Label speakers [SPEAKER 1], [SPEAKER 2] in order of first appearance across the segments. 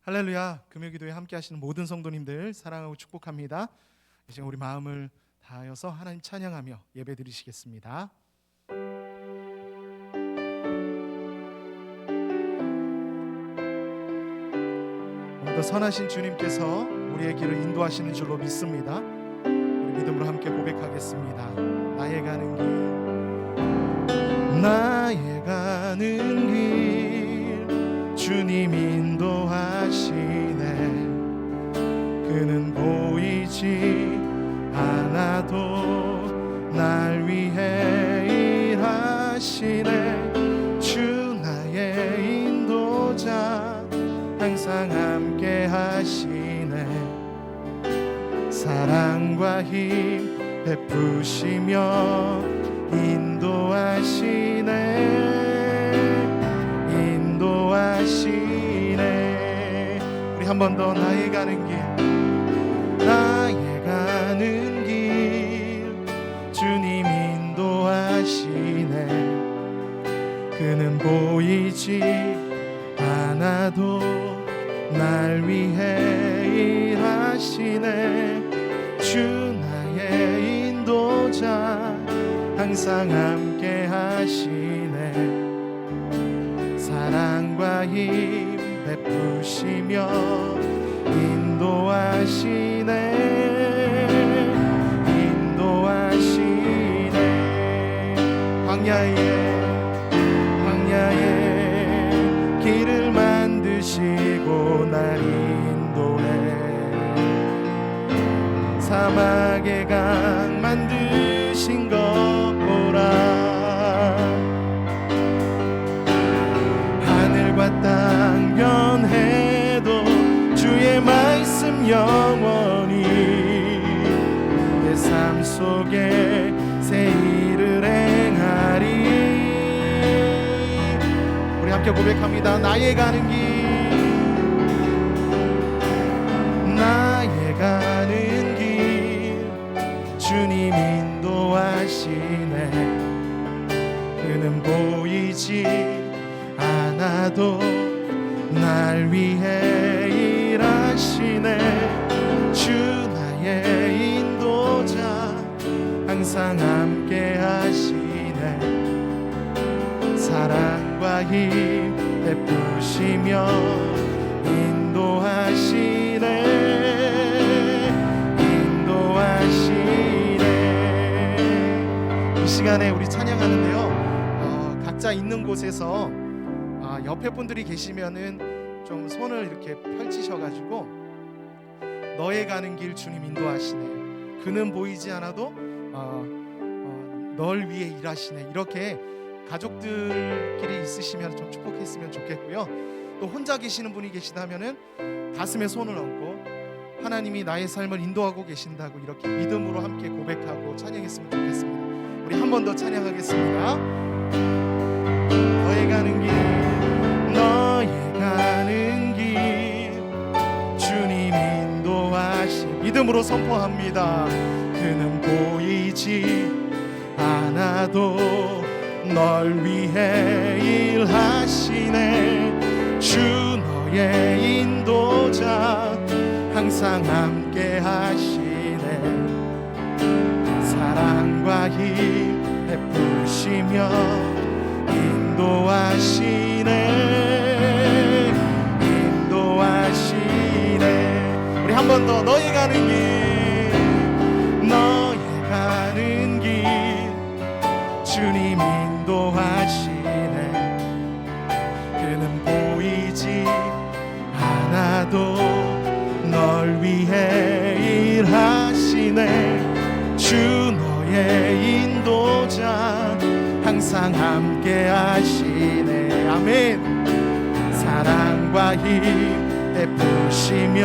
[SPEAKER 1] 할렐루야. 금요기도에 함께 하시는 모든 성도님들 사랑하고 축복합니다. 이 시간 우리 마음을 다하여서 하나님 찬양하며 예배 드리시겠습니다. 오늘도 선하신 주님께서 우리의 길을 인도하시는 줄로 믿습니다. 우리 믿음으로 함께 고백하겠습니다. 나의 가는 길, 나의 가는 길 주님 인도하시네. 그는 보이지 않아도 날 위해 일하시네. 주 나의 인도자 항상 함께 하시네. 사랑과 힘 베푸시며 인도하시네. 우리 한 번 더 나의 가는 길, 나의 가는 길 주님 인도하시네. 그는 보이지 않아도 날 위해 일하시네. 주 나의 인도자 항상 함께 하시네. 사랑과 힘 베푸시며 인도하시네. 광야에 길을 만드시고 날 인도해. 사막에 강 만드신 것 보라. 하늘과 땅 변해도 주의 말씀 영원히 내 삶 속에 새 일을 행하리. 우리 함께 고백합니다. 나의 가는 길, 나의 가는 길 주님 인도하시네. 그는 보이지 않아도 날 위해 일하시네. 주 나의 인도자 항상 함께 하시네. 사랑과 힘 베푸시며 인도하시네. 이 시간에 우리 찬양하는데요, 각자 있는 곳에서 옆에 분들이 계시면은 좀 손을 이렇게 펼치셔가지고 너의 가는 길 주님 인도하시네. 그는 보이지 않아도 널 위해 일하시네. 이렇게 가족들끼리 있으시면 좀 축복했으면 좋겠고요. 또 혼자 계시는 분이 계시다면은 가슴에 손을 얹고 하나님이 나의 삶을 인도하고 계신다고 이렇게 믿음으로 함께 고백하고 찬양했으면 좋겠습니다. 우리 한 번 더 찬양하겠습니다. 너의 가는 길, 너의 가는 길 주님 인도하시. 믿음으로 선포합니다. 그는 보이지 않아도 널 위해 일하시네. 주 너의 인도자 항상 함께 하시네. 사랑과 힘 베푸시며 인도하시네. 우리 한 번 더 너의 가는 길, 너의 가는 길 주님 인도하시네. 그는 보이지 않아도 널 위해 일하시네. 주 너의 인도자 항상 함께 하시네. 아멘. 사랑과 힘 베푸시며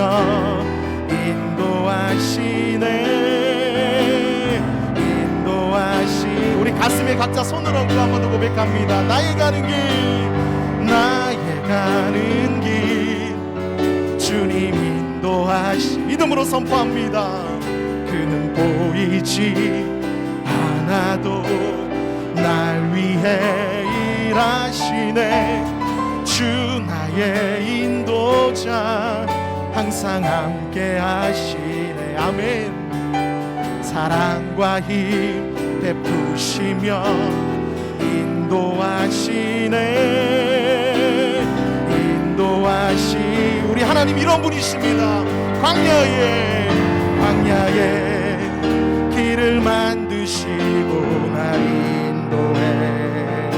[SPEAKER 1] 인도하시네. 우리 가슴에 각자 손을 얹고 한 번 더 고백합니다. 나의 가는 길, 나의 가는 길 주님 인도하시. 믿음으로 선포합니다. 그는 보이지 않아도 날 위해 일하시네. 주 나의 나의 인도자 항상 함께 하시네. 아멘. 사랑과 힘 베푸시며 인도하시네. 우리 하나님 이런 분이십니다. 광야에 길을 만드시고 날 인도해.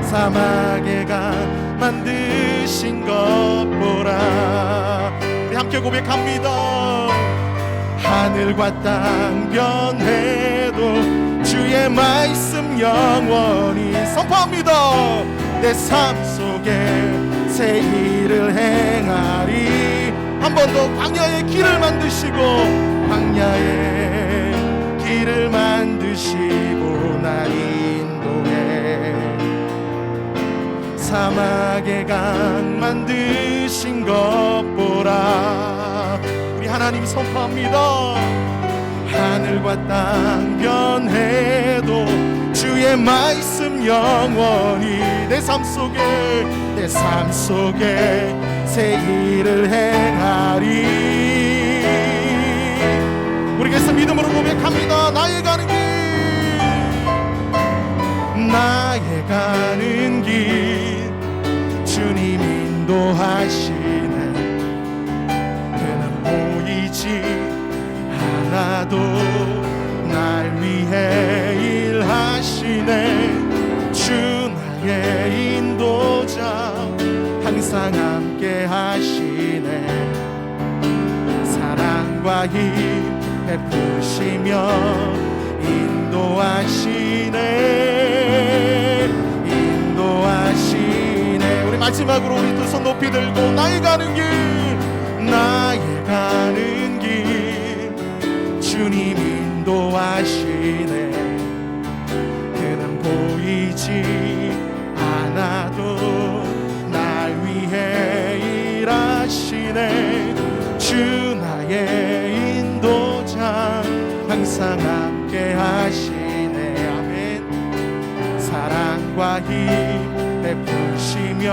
[SPEAKER 1] 사막에 강 만드신 것 보라. 우리 함께 고백합니다. 하늘과 땅 변해도 주의 말씀 영원히 선포합니다. 내 삶 속에 새 일을 행하리. 한 번 더. 광야의 길을 만드시고 날 인도해. 사막에 강 만드신 것 보라. 우리 하나님 선포합니다. 하늘과 땅 변해도 주의 말씀 영원히 내 삶 속에 새 일을 행하리. 우리께서 믿음으로 고백합니다. 나의 가는 길 주님 인도하시네. 그는 보이지 않아도 날 위해 일하시네. 주 나의 인도자 항상 함께 하시네. 사랑과 힘 베푸시며 인도하시네. 우리 마지막으로 우리 두 손 높이 들고 나의 가는 길 주님 인도하시네. 그는 보이지 않아도 날 위해 일하시네. 주 나의 인도자 항상 함께 하시네. 아멘. 사랑과 힘 베푸시며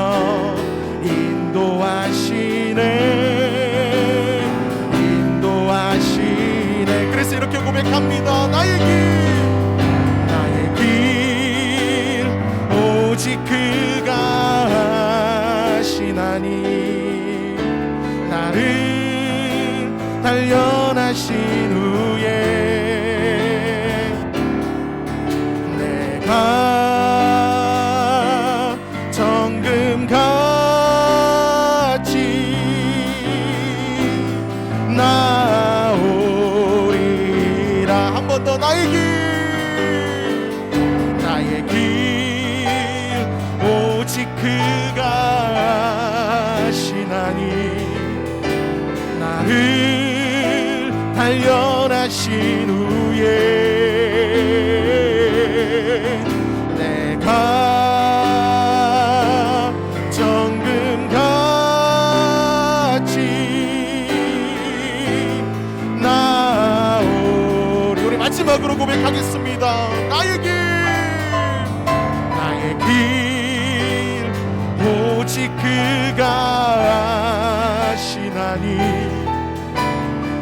[SPEAKER 1] 인도하시네. 그래서 이렇게 고백합니다. 나의 길 오직 그가 하시나니. 나를 단련하신 후에 내가 정금같이 나오리라. 한 번 더. 나의 길 오직 그가 하시나니. 나를 단련하신 후에 내가 정금같이 나오리. 우리 마지막으로 고백하겠습니다. 나의 길 오직 그가 하시나니.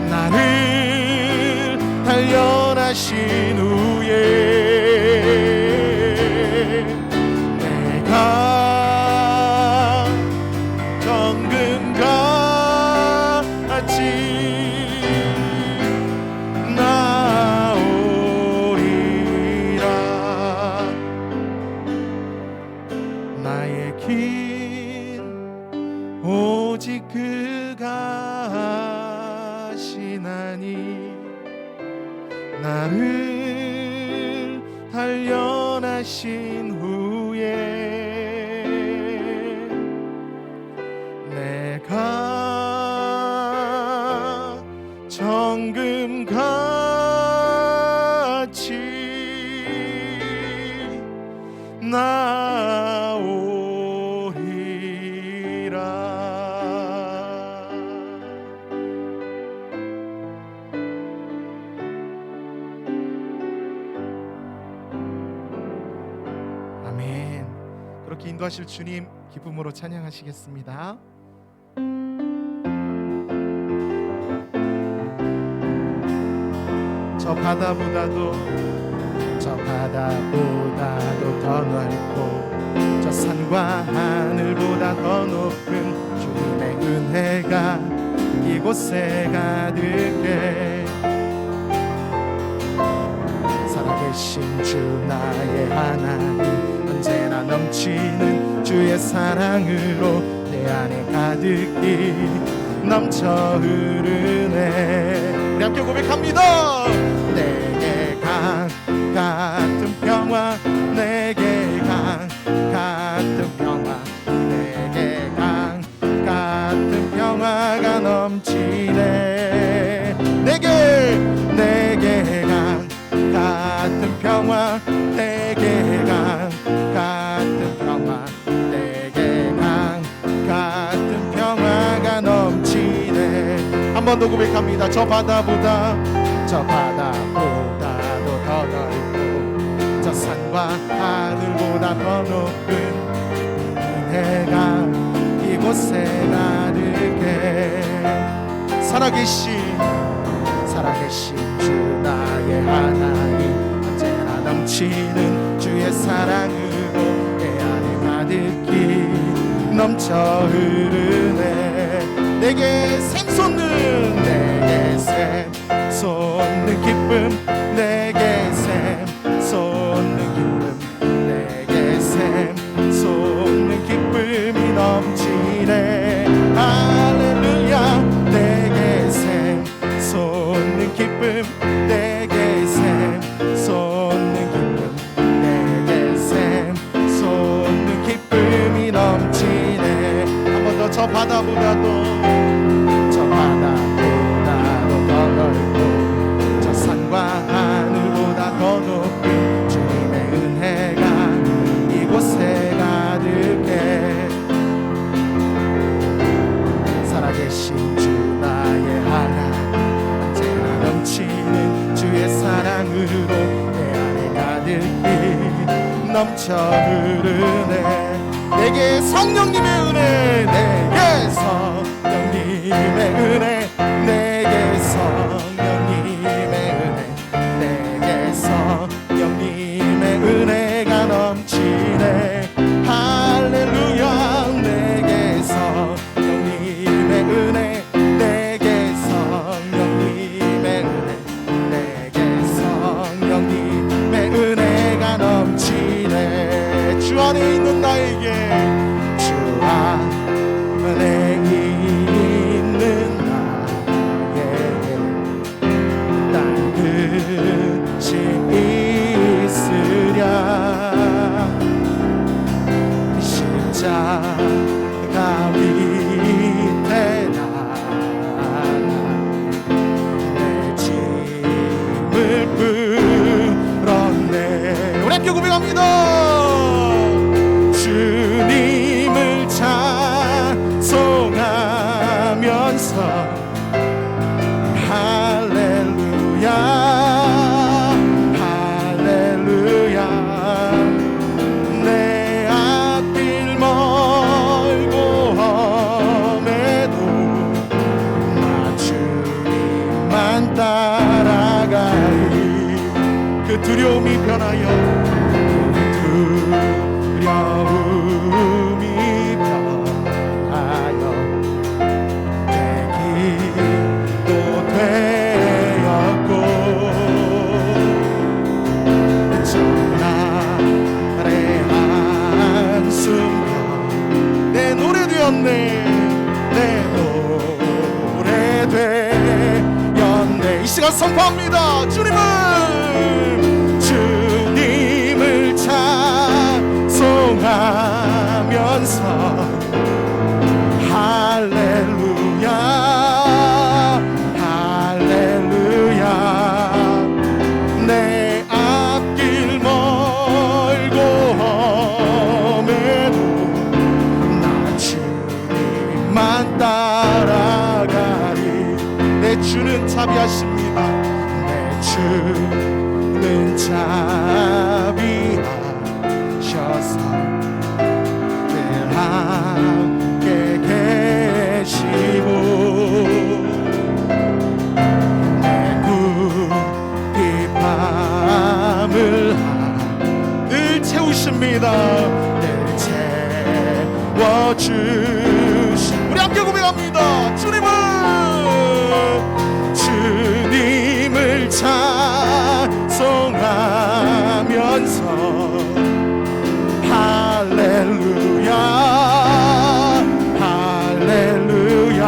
[SPEAKER 1] 나를 단련하신 후에 내가 정금같이 나오리라. 나의 길 오직 그가 하시나니. 나를 단련하신 후에 내가 정금같이 나오리라. 인도하실 주님 기쁨으로 찬양하시겠습니다. 저 바다보다도 더 넓고 저 산과 하늘보다 더 높은 주님의 은혜가 이곳에 가득해. 살아계신 주 나의 하나님, 언제나 넘치는 주의 사랑으로 내 안에 가득히 넘쳐 흐르네. 우리 함께 고백합니다. 내게 강 같은 평화, 내게 강 같은 평화, 내게 강 같은 평화가 넘치네. 내게 강 같은 평화, 내게 강 같은 평화, 내게 강 같은 평화가 넘치네. 한 번 더 고백합니다. 저 바다보다도 더 넓고 저 산과 하늘보다 더 높은 은혜가 이곳에 가득해. 살아계신 주 나의 하나님, 언제나 넘치는 주의 사랑으로 내 안에 가득히 넘쳐 흐르네. 내게 샘솟는 기쁨, 내게 샘솟는 기쁨, 내게 샘솟는 기쁨이 넘치네. 할렐루야. 내게 샘솟는 기쁨, 내게 샘솟는 기쁨, 내게 샘솟는 기쁨이 넘치네. 한 번 더. 저 바다보다도 더 넓고 저 산과 하늘보다 더 높은 주님의 은혜가 이곳에 가득해. 살아계신 주 나의 하나님, 언제나 넘치는 주의 사랑으로 내 안에 가득히 넘쳐 흐르네. 내게 성령님의 은혜, 내게 성령님의 은혜, 내게 성령님의 은혜, 내게 성령님의 은혜가 넘치네. 할렐루야. 내게 성령님의 은혜, 내게 성령님의 은혜, 내게 성령님의 은혜가 넘치네. 주 안에 있는 나에게, 주 안에 있는 뜻이 있으랴. 십자가 밑에 나가 내 짐을 풀었네. 우리 함께 고백합니다. 주님을 찬송하면서 할렐루야, 할렐루야. 내 앞길 멀고 험해도 나 주님만 따라가리. 그 두려움이 변하여, 두려움이 변하여 내 길도 되었고, 전날의 한순간 내 노래 되었네. 내 노래 되었네. 이 시간 선포합니다. 주님을 찬송하면서 할렐루야, 할렐루야. 내 앞길 멀고 험해도 나 주님만 따라가리. 내 주는 자비하십니다. 내 주는 자비하셔서 함께 계시고 내 굳이 밤을 늘 채우십니다. 늘 채워주시. 우리 함께 고백합니다. 주님을 찬송하면서 할렐루야 할렐루야.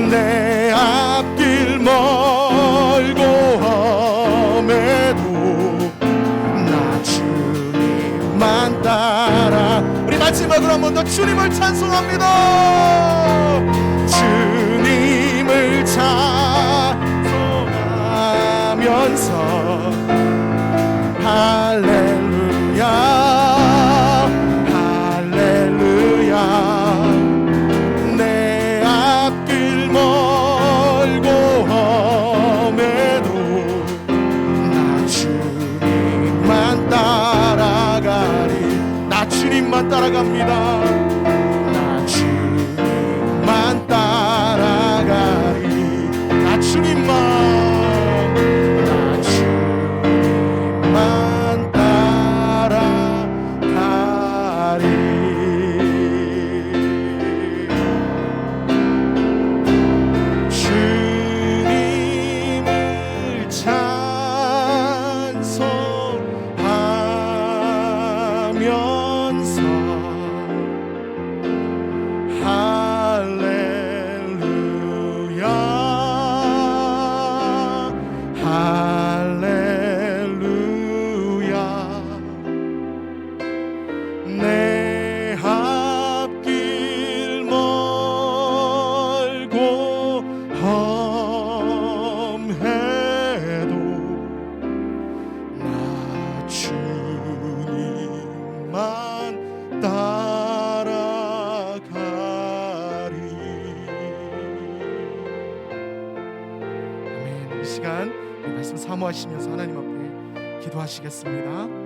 [SPEAKER 1] 내 앞길 멀고 험해도 나 주님만 따라. 우리 마지막으로 한 번 더 주님을 찬송합니다. 주님을 찬송하면서 할렐루야 할렐루야. 내 앞길 멀고 험해도 나 주님만 따라가리. 나 주님만 따라갑니다. 나 주님만 따라가리. 나 주님만 따라가리. 주님을 찬송하면서 할렐루야 할렐루야. 내 앞길 멀고 험해도 나 주님만 따라가리. 아멘. 이 시간 이 말씀 사모하시면서 하나님 앞에 기도하시겠습니다.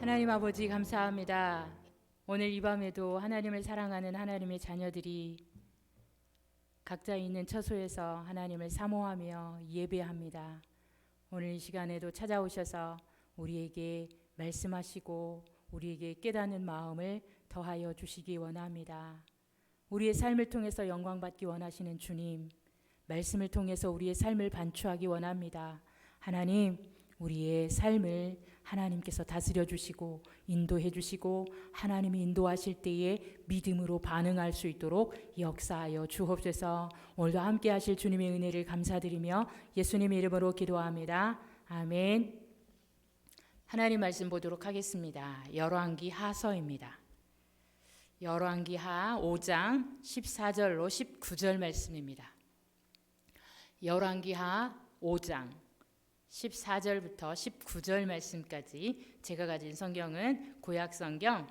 [SPEAKER 2] 하나님 아버지 감사합니다. 오늘 이 밤에도 하나님을 사랑하는 하나님의 자녀들이 각자 있는 처소에서 하나님을 사모하며 예배합니다. 오늘 이 시간에도 찾아오셔서 우리에게 말씀하시고 우리에게 깨닫는 마음을 더하여 주시기 원합니다. 우리의 삶을 통해서 영광받기 원하시는 주님, 말씀을 통해서 우리의 삶을 반추하기 원합니다. 하나님, 우리의 삶을 하나님께서 다스려 주시고 인도해 주시고 하나님이 인도하실 때에 믿음으로 반응할 수 있도록 역사하여 주옵소서. 오늘도 함께 하실 주님의 은혜를 감사드리며 예수님의 이름으로 기도합니다. 아멘. 하나님 말씀 보도록 하겠습니다. 열왕기 하서입니다. 열왕기 하 5장 14절로 19절 말씀입니다. 열왕기 하 5장 14절부터 19절 말씀까지 제가 가진 성경은 구약성경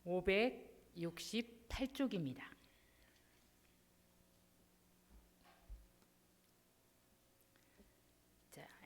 [SPEAKER 2] 568쪽입니다.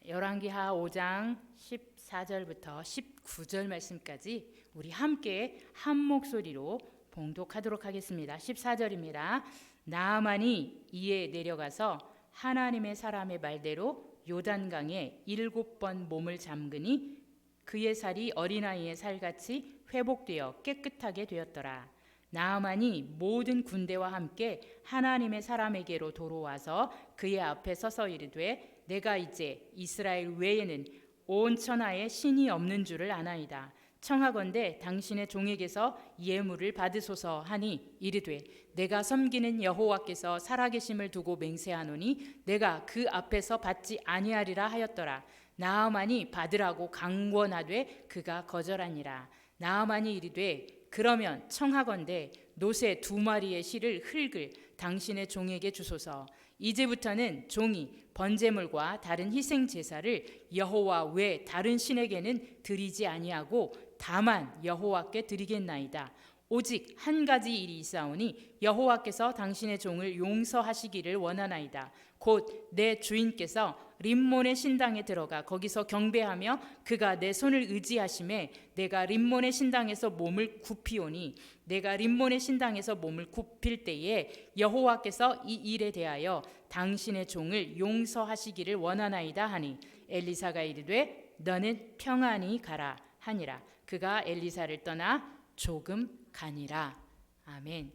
[SPEAKER 2] 열왕기하 5장 14절부터 19절 말씀까지 우리 함께 한 목소리로 봉독하도록 하겠습니다. 14절입니다. 나아만이 이에 내려가서 하나님의 사람의 말대로 요단강에 7번 몸을 잠그니 그의 살이 어린아이의 살같이 회복되어 깨끗하게 되었더라. 나아만이 모든 군대와 함께 하나님의 사람에게로 돌아와서 그의 앞에 서서 이르되 내가 이제 이스라엘 외에는 온 천하에 신이 없는 줄을 아나이다. 청하건대 당신의 종에게서 예물을 받으소서 하니 이르되 내가 섬기는 여호와께서 살아계심을 두고 맹세하노니 내가 그 앞에서 받지 아니하리라 하였더라. 나아만이 받으라고 강권하되 그가 거절하니라. 나아만이 이르되 그러면 청하건대 노새 2마리의 실을 흙을 당신의 종에게 주소서. 이제부터는 종이 번제물과 다른 희생 제사를 여호와 외 다른 신에게는 드리지 아니하고 다만 여호와께 드리겠나이다. 오직 한 가지 일이 있사오니 여호와께서 당신의 종을 용서하시기를 원하나이다. 곧 내 주인께서 림몬의 신당에 들어가 거기서 경배하며 그가 내 손을 의지하심에 내가 림몬의 신당에서 몸을 굽히오니 내가 림몬의 신당에서 몸을 굽힐 때에 여호와께서 이 일에 대하여 당신의 종을 용서하시기를 원하나이다 하니 엘리사가 이르되 너는 평안히 가라 하니라. 그가 엘리사를 떠나 조금 가니라. 아멘.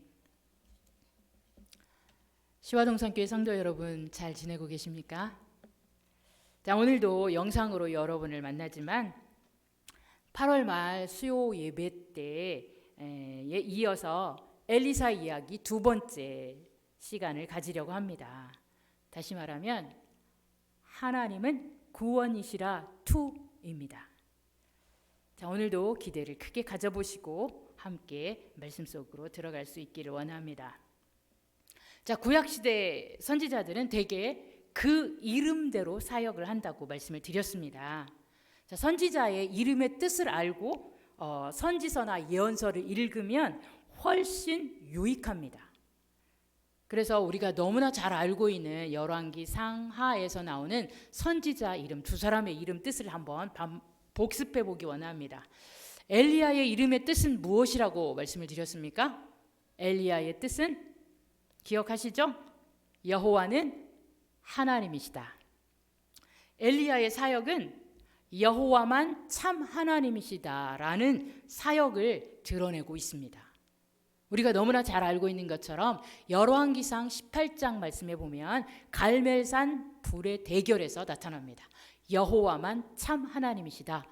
[SPEAKER 2] 시화동산교회 성도 여러분, 잘 지내고 계십니까? 자, 오늘도 영상으로 여러분을 만나지만 8월 말 수요 예배 때에 이어서 엘리사 이야기 두 번째 시간을 가지려고 합니다. 다시 말하면 하나님은 구원이시라 2입니다. 자, 오늘도 기대를 크게 가져보시고 함께 말씀 속으로 들어갈 수 있기를 원합니다. 자, 구약시대 선지자들은 대개 그 이름대로 사역을 한다고 말씀을 드렸습니다. 자, 선지자의 이름의 뜻을 알고 선지서나 예언서를 읽으면 훨씬 유익합니다. 그래서 우리가 너무나 잘 알고 있는 열왕기 상하에서 나오는 선지자 이름 두 사람의 이름 뜻을 한번 복습해 보기 원합니다. 엘리야의 이름의 뜻은 무엇이라고 말씀을 드렸습니까? 엘리야의 뜻은 기억하시죠? 여호와는 하나님이시다. 엘리야의 사역은 여호와만 참 하나님이시다라는 사역을 드러내고 있습니다. 우리가 너무나 잘 알고 있는 것처럼 열왕기상 18장 말씀에 보면 갈멜산 불의 대결에서 나타납니다. 여호와만 참 하나님이시다.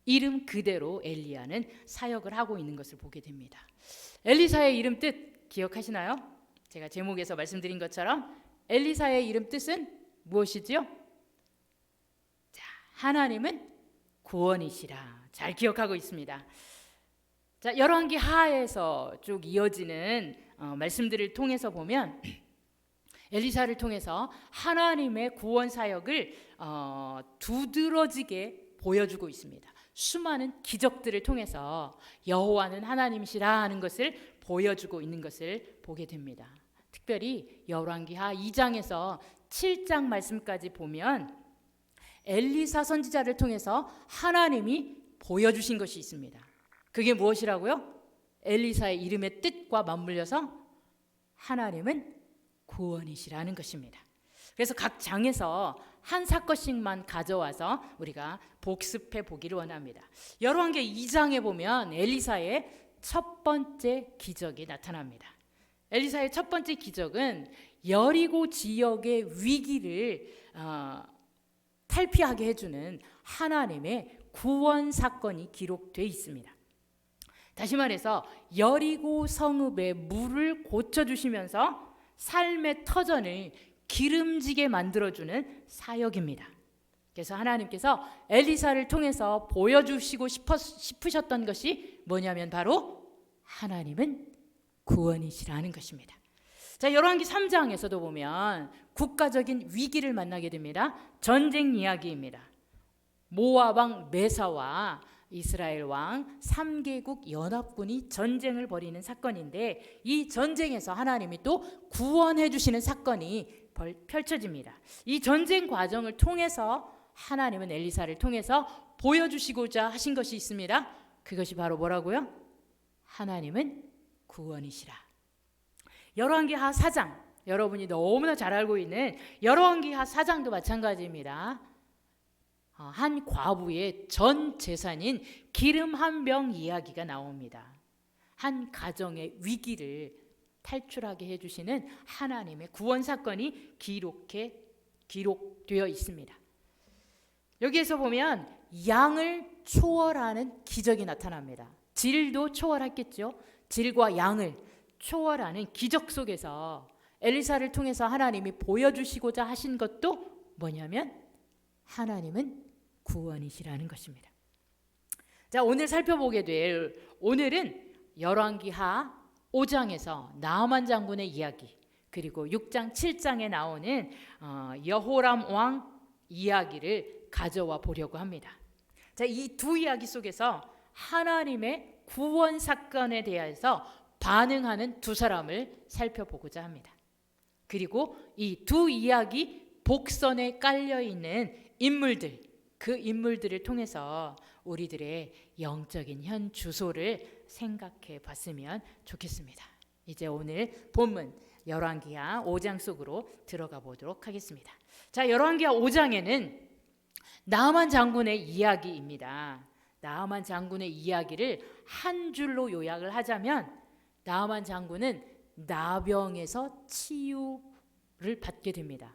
[SPEAKER 2] 이름 그대로 엘리야는 사역을 하고 있는 것을 보게 됩니다. 엘리사의 이름 뜻 기억하시나요? 제가 제목에서 말씀드린 것처럼 엘리사의 이름 뜻은 무엇이지요? 자, 하나님은 구원이시라. 잘 기억하고 있습니다. 자, 열왕기 하에서 쭉 이어지는 말씀들을 통해서 보면 엘리사를 통해서 하나님의 구원 사역을 두드러지게 보여주고 있습니다. 수많은 기적들을 통해서 여호와는 하나님이시라 하는 것을 보여주고 있는 것을 보게 됩니다. 특별히 열왕기하 2장에서 7장 말씀까지 보면 엘리사 선지자를 통해서 하나님이 보여주신 것이 있습니다. 그게 무엇이라고요? 엘리사의 이름의 뜻과 맞물려서 하나님은 구원이시라는 것입니다. 그래서 각 장에서 한 사건씩만 가져와서 우리가 복습해 보기를 원합니다. 열왕기 2장에 보면 엘리사의 첫 번째 기적이 나타납니다. 엘리사의 첫 번째 기적은 여리고 지역의 위기를 탈피하게 해주는 하나님의 구원 사건이 기록되어 있습니다. 다시 말해서 여리고 성읍의 물을 고쳐주시면서 삶의 터전을 기름지게 만들어주는 사역입니다. 그래서 하나님께서 엘리사를 통해서 보여주시고 싶으셨던 것이 뭐냐면 바로 하나님은 구원이시라는 것입니다. 자, 열왕기 3장에서도 보면 국가적인 위기를 만나게 됩니다. 전쟁 이야기입니다. 모압 왕 메사와 이스라엘 왕 3개국 연합군이 전쟁을 벌이는 사건인데 이 전쟁에서 하나님이 또 구원해 주시는 사건이 펼쳐집니다. 이 전쟁 과정을 통해서 하나님은 엘리사를 통해서 보여주시고자 하신 것이 있습니다. 그것이 바로 뭐라고요? 하나님은 구원이시라. 열왕기하 4장, 여러분이 너무나 잘 알고 있는 열왕기하 4장도 마찬가지입니다. 한 과부의 전 재산인 기름 한 병 이야기가 나옵니다. 한 가정의 위기를 탈출하게 해주시는 하나님의 구원 사건이 기록되어 있습니다. 여기에서 보면 양을 초월하는 기적이 나타납니다. 질도 초월했겠죠. 질과 양을 초월하는 기적 속에서 엘리사를 통해서 하나님이 보여주시고자 하신 것도 뭐냐면 하나님은 구원이시라는 것입니다. 자, 오늘 살펴보게 될 오늘은 열왕기하 5장에서 나아만 장군의 이야기, 그리고 6장, 7장에 나오는 여호람 왕 이야기를 가져와 보려고 합니다. 자, 이 두 이야기 속에서 하나님의 구원 사건에 대해서 반응하는 두 사람을 살펴보고자 합니다. 그리고 이 두 이야기 복선에 깔려 있는 인물들, 그 인물들을 통해서 우리들의 영적인 현 주소를 생각해 봤으면 좋겠습니다. 이제 오늘 본문 열왕기하 5장 속으로 들어가 보도록 하겠습니다. 자, 열왕기하 5장에는 나아만 장군의 이야기입니다. 나아만 장군의 이야기를 한 줄로 요약을 하자면 나아만 장군은 나병에서 치유를 받게 됩니다.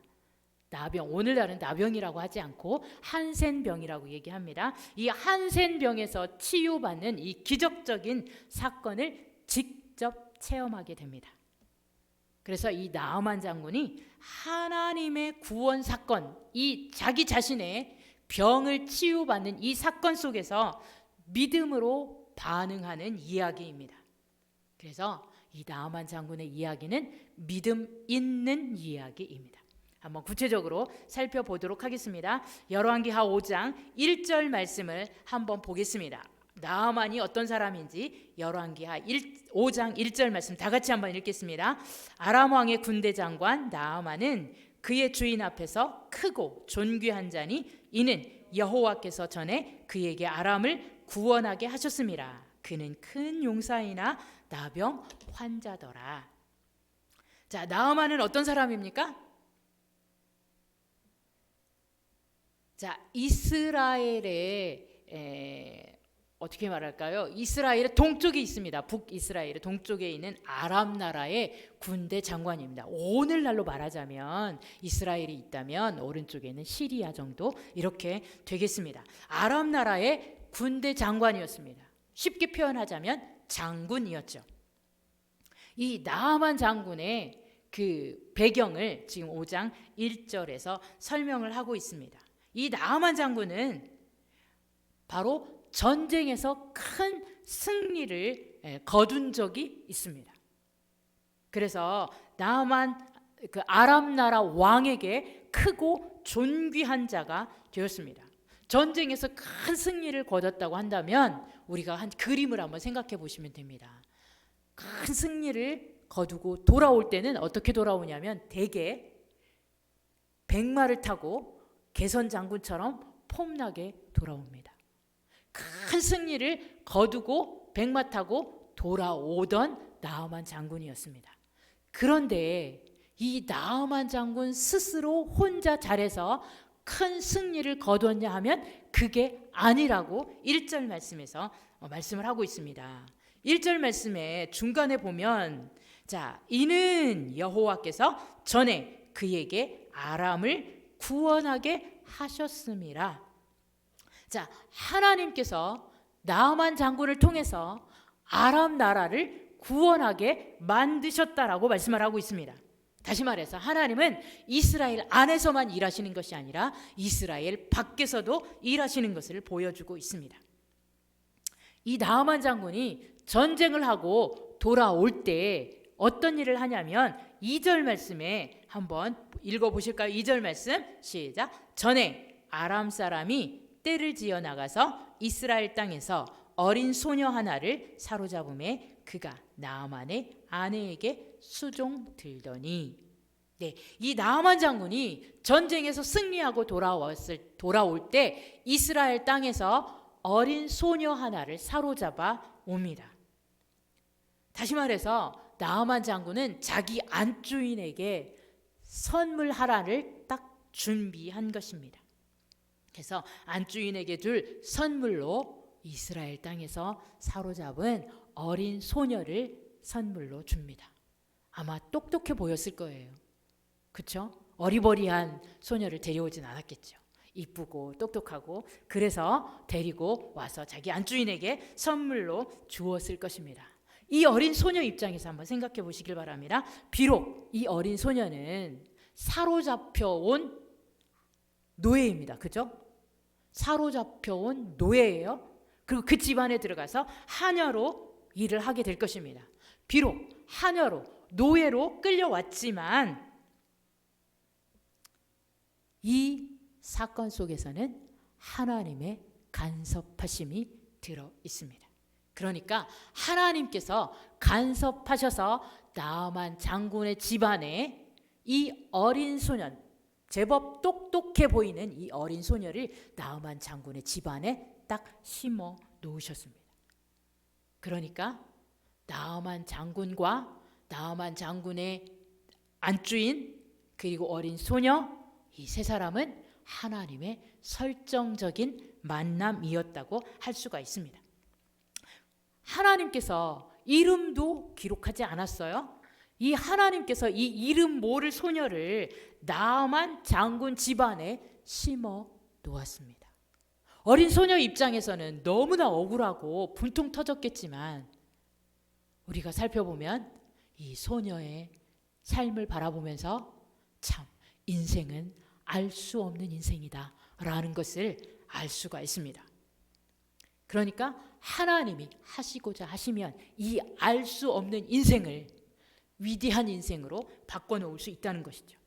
[SPEAKER 2] 나병, 오늘날은 나병이라고 하지 않고 한센병이라고 얘기합니다. 이 한센병에서 치유받는 이 기적적인 사건을 직접 체험하게 됩니다. 그래서 이 나아만 장군이 하나님의 구원 사건, 이 자기 자신의 병을 치유받는 이 사건 속에서 믿음으로 반응하는 이야기입니다. 그래서 이 나아만 장군의 이야기는 믿음 있는 이야기입니다. 한번 구체적으로 살펴보도록 하겠습니다. 열왕기하 5장 1절 말씀을 한번 보겠습니다. 나아만이 어떤 사람인지 열왕기하 5장 1절 말씀 다 같이 한번 읽겠습니다. 아람 왕의 군대 장관 나아만은 그의 주인 앞에서 크고 존귀한 자니 이는 여호와께서 전에 그에게 아람을 구원하게 하셨음이라. 그는 큰 용사이나 나병 환자더라. 자, 나아만은 어떤 사람입니까? 자, 이스라엘의 어떻게 말할까요? 이스라엘의 동쪽에 있습니다. 북이스라엘의 동쪽에 있는 아람 나라의 군대 장관입니다. 오늘날로 말하자면 이스라엘이 있다면 오른쪽에는 시리아 정도 이렇게 되겠습니다. 아람 나라의 군대 장관이었습니다. 쉽게 표현하자면 장군이었죠. 이 나아만 장군의 그 배경을 지금 5장 1절에서 설명을 하고 있습니다. 이 나아만 장군은 바로 전쟁에서 큰 승리를 거둔 적이 있습니다. 그래서 나아만 그 아람 나라 왕에게 크고 존귀한 자가 되었습니다. 전쟁에서 큰 승리를 거뒀다고 한다면 우리가 한 그림을 한번 생각해 보시면 됩니다. 큰 승리를 거두고 돌아올 때는 어떻게 돌아오냐면 대개 백마를 타고 개선 장군처럼 폼나게 돌아옵니다. 큰 승리를 거두고 백마 타고 돌아오던 나아만 장군이었습니다. 그런데 이 나아만 장군 스스로 혼자 잘해서 큰 승리를 거두었냐 하면 그게 아니라고 1절 말씀에서 말씀을 하고 있습니다. 1절 말씀에 중간에 보면 자, 이는 여호와께서 전에 그에게 아람을 구원하게 하셨음이라. 자, 하나님께서 나아만 장군을 통해서 아람 나라를 구원하게 만드셨다라고 말씀을 하고 있습니다. 다시 말해서 하나님은 이스라엘 안에서만 일하시는 것이 아니라 이스라엘 밖에서도 일하시는 것을 보여주고 있습니다. 이 나아만 장군이 전쟁을 하고 돌아올 때 어떤 일을 하냐면 2절 말씀에 한번 읽어보실까요? 2절 말씀 시작. 전에 아람 사람이 떼를 지어 나가서 이스라엘 땅에서 어린 소녀 하나를 사로잡음에 그가 나아만의 아내에게 수종 들더니. 네, 이 나아만 장군이 전쟁에서 승리하고 돌아올 때 이스라엘 땅에서 어린 소녀 하나를 사로잡아 옵니다. 다시 말해서 나아만 장군은 자기 안주인에게 선물 하나를 딱 준비한 것입니다. 그래서 안주인에게 줄 선물로 이스라엘 땅에서 사로잡은 어린 소녀를 선물로 줍니다. 아마 똑똑해 보였을 거예요. 그렇죠? 어리버리한 소녀를 데려오진 않았겠죠. 이쁘고 똑똑하고 그래서 데리고 와서 자기 안주인에게 선물로 주었을 것입니다. 이 어린 소녀 입장에서 한번 생각해 보시길 바랍니다. 비록 이 어린 소녀는 사로잡혀온 노예입니다. 그죠? 사로잡혀온 노예예요. 그리고 그 집안에 들어가서 하녀로 일을 하게 될 것입니다. 비록 하녀로 노예로 끌려왔지만 이 사건 속에서는 하나님의 간섭하심이 들어 있습니다. 그러니까 하나님께서 간섭하셔서 나아만 장군의 집안에 이 어린 소년, 제법 똑똑해 보이는 이 어린 소녀를 나아만 장군의 집안에 딱 심어 놓으셨습니다. 그러니까 나아만 장군과 나아만 장군의 안주인 그리고 어린 소녀, 이 세 사람은 하나님의 설정적인 만남이었다고 할 수가 있습니다. 하나님께서 이름도 기록하지 않았어요. 이 하나님께서 이 이름 모를 소녀를 나아만 장군 집안에 심어 놓았습니다. 어린 소녀 입장에서는 너무나 억울하고 분통 터졌겠지만 우리가 살펴보면 이 소녀의 삶을 바라보면서 참 인생은 알 수 없는 인생이다 라는 것을 알 수가 있습니다. 그러니까 하나님이 하시고자 하시면 이 알 수 없는 인생을 위대한 인생으로 바꿔놓을 수 있다는 것이죠.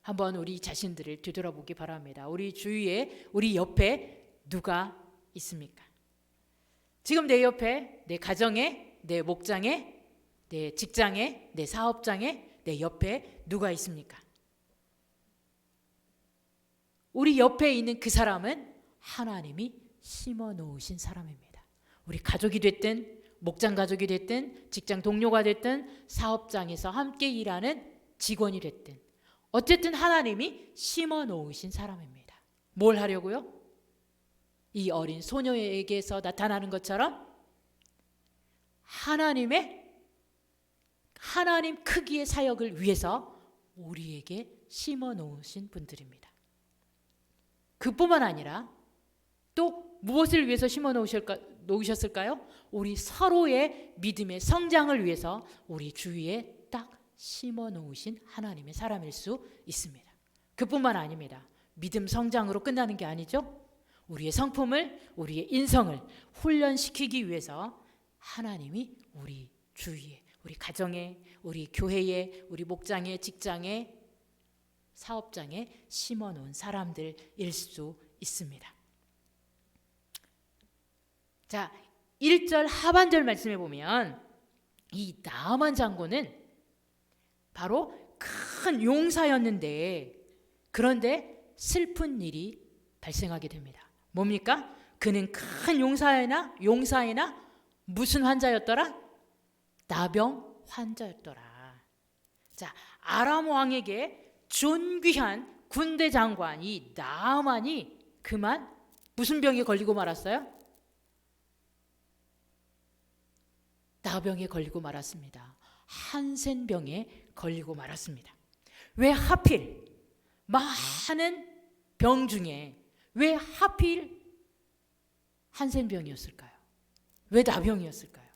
[SPEAKER 2] 한번 우리 자신들을 되돌아보기 바랍니다. 우리 주위에, 우리 옆에 누가 있습니까? 지금 내 옆에, 내 가정에, 내 목장에, 내 직장에, 내 사업장에, 내 옆에 누가 있습니까? 우리 옆에 있는 그 사람은 하나님이 심어 놓으신 사람입니다. 우리 가족이 됐든 목장 가족이 됐든 직장 동료가 됐든 사업장에서 함께 일하는 직원이 됐든 어쨌든 하나님이 심어 놓으신 사람입니다. 뭘 하려고요? 이 어린 소녀에게서 나타나는 것처럼 하나님 크기의 사역을 위해서 우리에게 심어 놓으신 분들입니다. 그뿐만 아니라 또 무엇을 위해서 심어 놓으셨을까요? 우리 서로의 믿음의 성장을 위해서 우리 주위에 딱 심어 놓으신 하나님의 사람일 수 있습니다. 그뿐만 아닙니다. 믿음 성장으로 끝나는 게 아니죠. 우리의 성품을, 우리의 인성을 훈련시키기 위해서 하나님이 우리 주위에, 우리 가정에, 우리 교회에, 우리 목장에, 직장에, 사업장에 심어 놓은 사람들일 수 있습니다. 자, 1절 하반절 말씀해 보면 이 나아만 장군은 바로 큰 용사였는데 그런데 슬픈 일이 발생하게 됩니다. 뭡니까? 그는 큰 용사이나 무슨 환자였더라? 나병 환자였더라. 자, 아람 왕에게 존귀한 군대 장관 이 나아만이 그만 무슨 병에 걸리고 말았어요? 나병에 걸리고 말았습니다. 한센병에 걸리고 말았습니다. 왜 하필 많은 병 중에 왜 하필 한센병이었을까요? 왜 나병이었을까요?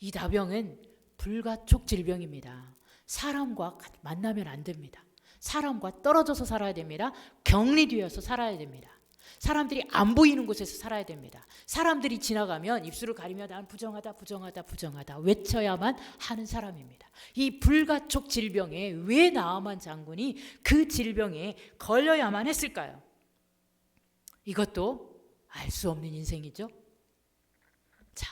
[SPEAKER 2] 이 나병은 불가촉 질병입니다. 사람과 만나면 안 됩니다. 사람과 떨어져서 살아야 됩니다. 격리되어서 살아야 됩니다. 사람들이 안 보이는 곳에서 살아야 됩니다. 사람들이 지나가면 입술을 가리며 난 부정하다 외쳐야만 하는 사람입니다. 이 불가촉 질병에 왜 나아만 장군이 그 질병에 걸려야만 했을까요? 이것도 알 수 없는 인생이죠. 자,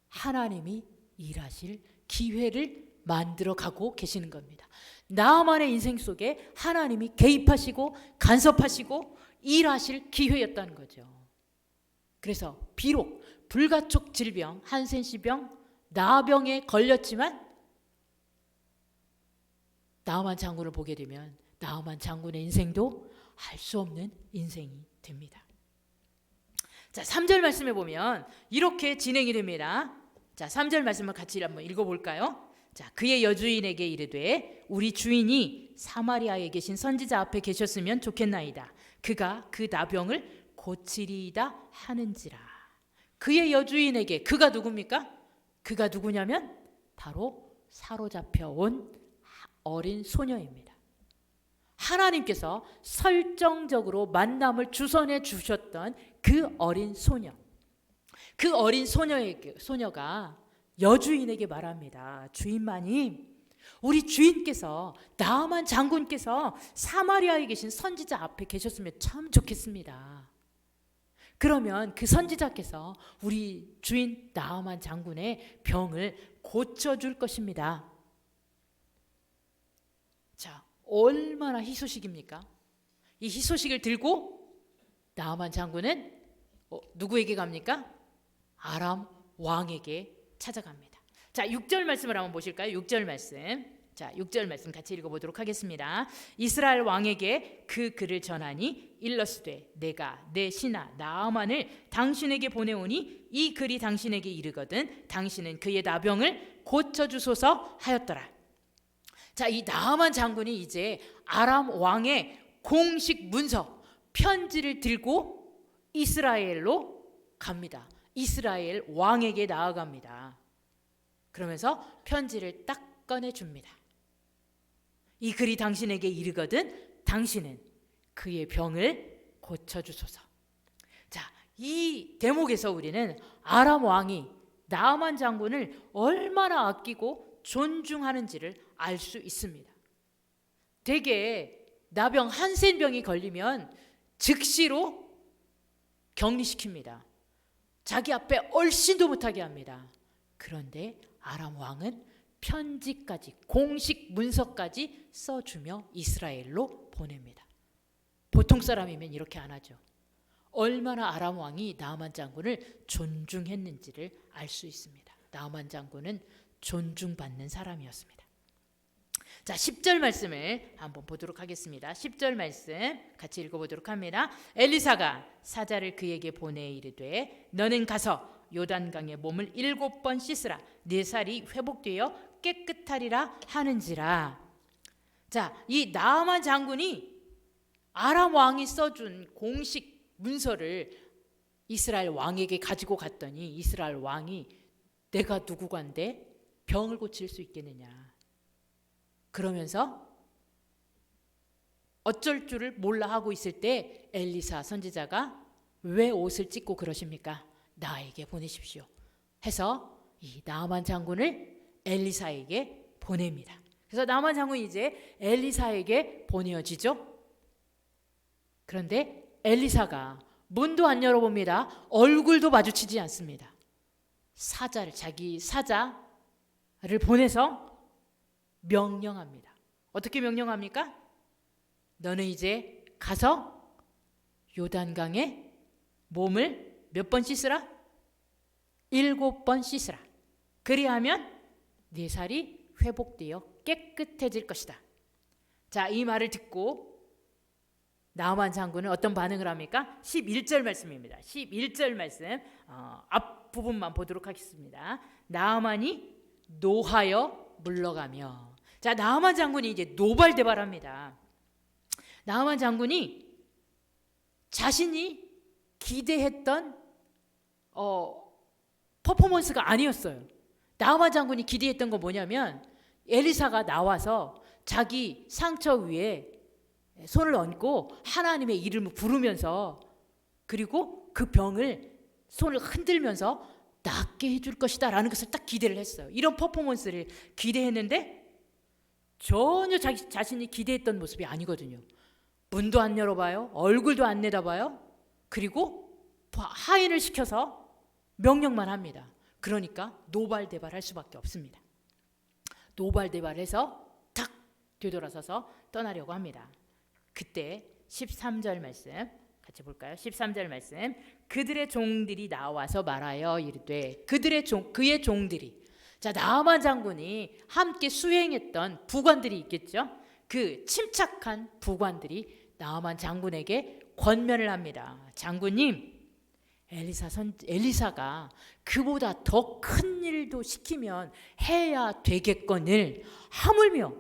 [SPEAKER 2] 하나님이 일하실 기회를 만들어 가고 계시는 겁니다. 나아만의 인생 속에 하나님이 개입하시고 간섭하시고 일하실 기회였다는 거죠. 그래서 비록 불가촉 질병, 한센시병, 나병에 걸렸지만 나아만 장군을 보게 되면 나아만 장군의 인생도 알 수 없는 인생이 됩니다. 자, 3절 말씀에 보면 이렇게 진행이 됩니다. 자, 3절 말씀을 같이 한번 읽어볼까요? 자, 그의 여주인에게 이르되 우리 주인이 사마리아에 계신 선지자 앞에 계셨으면 좋겠나이다. 그가 그 나병을 고치리이다 하는지라. 그의 여주인에게, 그가 누굽니까? 그가 누구냐면 바로 사로잡혀 온 어린 소녀입니다. 하나님께서 설정적으로 만남을 주선해 주셨던 그 어린 소녀. 그 어린 소녀가 여주인에게 말합니다. 주인마님, 우리 주인께서 나아만 장군께서 사마리아에 계신 선지자 앞에 계셨으면 참 좋겠습니다. 그러면 그 선지자께서 우리 주인 나아만 장군의 병을 고쳐줄 것입니다. 자, 얼마나 희소식입니까? 이 희소식을 들고 나아만 장군은 누구에게 갑니까? 아람 왕에게 찾아갑니다. 자, 6절 말씀을 한번 보실까요? 6절 말씀. 자, 6절 말씀 같이 읽어보도록 하겠습니다. 이스라엘 왕에게 그 글을 전하니 일러스되 내가 내 신하 나아만을 당신에게 보내오니 이 글이 당신에게 이르거든 당신은 그의 나병을 고쳐주소서 하였더라. 자, 이 나아만 장군이 이제 아람 왕의 공식 문서 편지를 들고 이스라엘로 갑니다. 이스라엘 왕에게 나아갑니다. 그러면서 편지를 딱 꺼내줍니다. 이 글이 당신에게 이르거든 당신은 그의 병을 고쳐주소서. 자, 이 대목에서 우리는 아람 왕이 나아만 장군을 얼마나 아끼고 존중하는지를 알 수 있습니다. 대개 나병 한센병이 걸리면 즉시로 격리시킵니다. 자기 앞에 얼씬도 못하게 합니다. 그런데 아람 왕은 편지까지 공식 문서까지 써주며 이스라엘로 보냅니다. 보통 사람이면 이렇게 안 하죠. 얼마나 아람 왕이 나아만 장군을 존중했는지를 알 수 있습니다. 나아만 장군은 존중받는 사람이었습니다. 자, 10절 말씀을 한번 보도록 하겠습니다. 10절 말씀 같이 읽어보도록 합니다. 엘리사가 사자를 그에게 보내 이르되 너는 가서 요단강에 몸을 7번 씻으라 네 살이 회복되어 깨끗하리라 하는지라. 자, 이 나아만 장군이 아람 왕이 써준 공식 문서를 이스라엘 왕에게 가지고 갔더니 이스라엘 왕이 내가 누구간데 병을 고칠 수 있겠느냐. 그러면서 어쩔 줄을 몰라 하고 있을 때 엘리사 선지자가 왜 옷을 찢고 그러십니까? 나에게 보내십시오 해서 이 나아만 장군을 엘리사에게 보냅니다. 그래서 나아만 장군이 이제 엘리사에게 보내어지죠. 그런데 엘리사가 문도 안 열어봅니다. 얼굴도 마주치지 않습니다. 자기 사자를 보내서 명령합니다. 어떻게 명령합니까? 너는 이제 가서 요단강에 몸을 몇 번 씻으라? 7번 씻으라. 그리하면 네 살이 회복되어 깨끗해질 것이다. 자, 이 말을 듣고 나아만 장군은 어떤 반응을 합니까? 11절 말씀입니다. 11절 말씀 앞부분만 보도록 하겠습니다. 나아만이 노하여 물러가며. 자, 나아만 장군이 이제 노발대발합니다. 나아만 장군이 자신이 기대했던 퍼포먼스가 아니었어요. 나아만 장군이 기대했던 건 뭐냐면 엘리사가 나와서 자기 상처 위에 손을 얹고 하나님의 이름을 부르면서 그리고 그 병을 손을 흔들면서 낫게 해줄 것이다 라는 것을 딱 기대를 했어요. 이런 퍼포먼스를 기대했는데 전혀 자신이 기대했던 모습이 아니거든요. 문도 안 열어봐요. 얼굴도 안 내다봐요. 그리고 하인을 시켜서 명령만 합니다. 그러니까 노발대발할 수밖에 없습니다. 노발대발해서 탁 되돌아서서 떠나려고 합니다. 그때 13절 말씀 같이 볼까요? 13절 말씀. 그들의 종들이 나와서 말하여 이르되 그의 종들이. 자, 나아만 장군이 함께 수행했던 부관들이 있겠죠. 그 침착한 부관들이 나아만 장군에게 권면을 합니다. 장군님, 엘리사가 그보다 더 큰 일도 시키면 해야 되겠거늘 하물며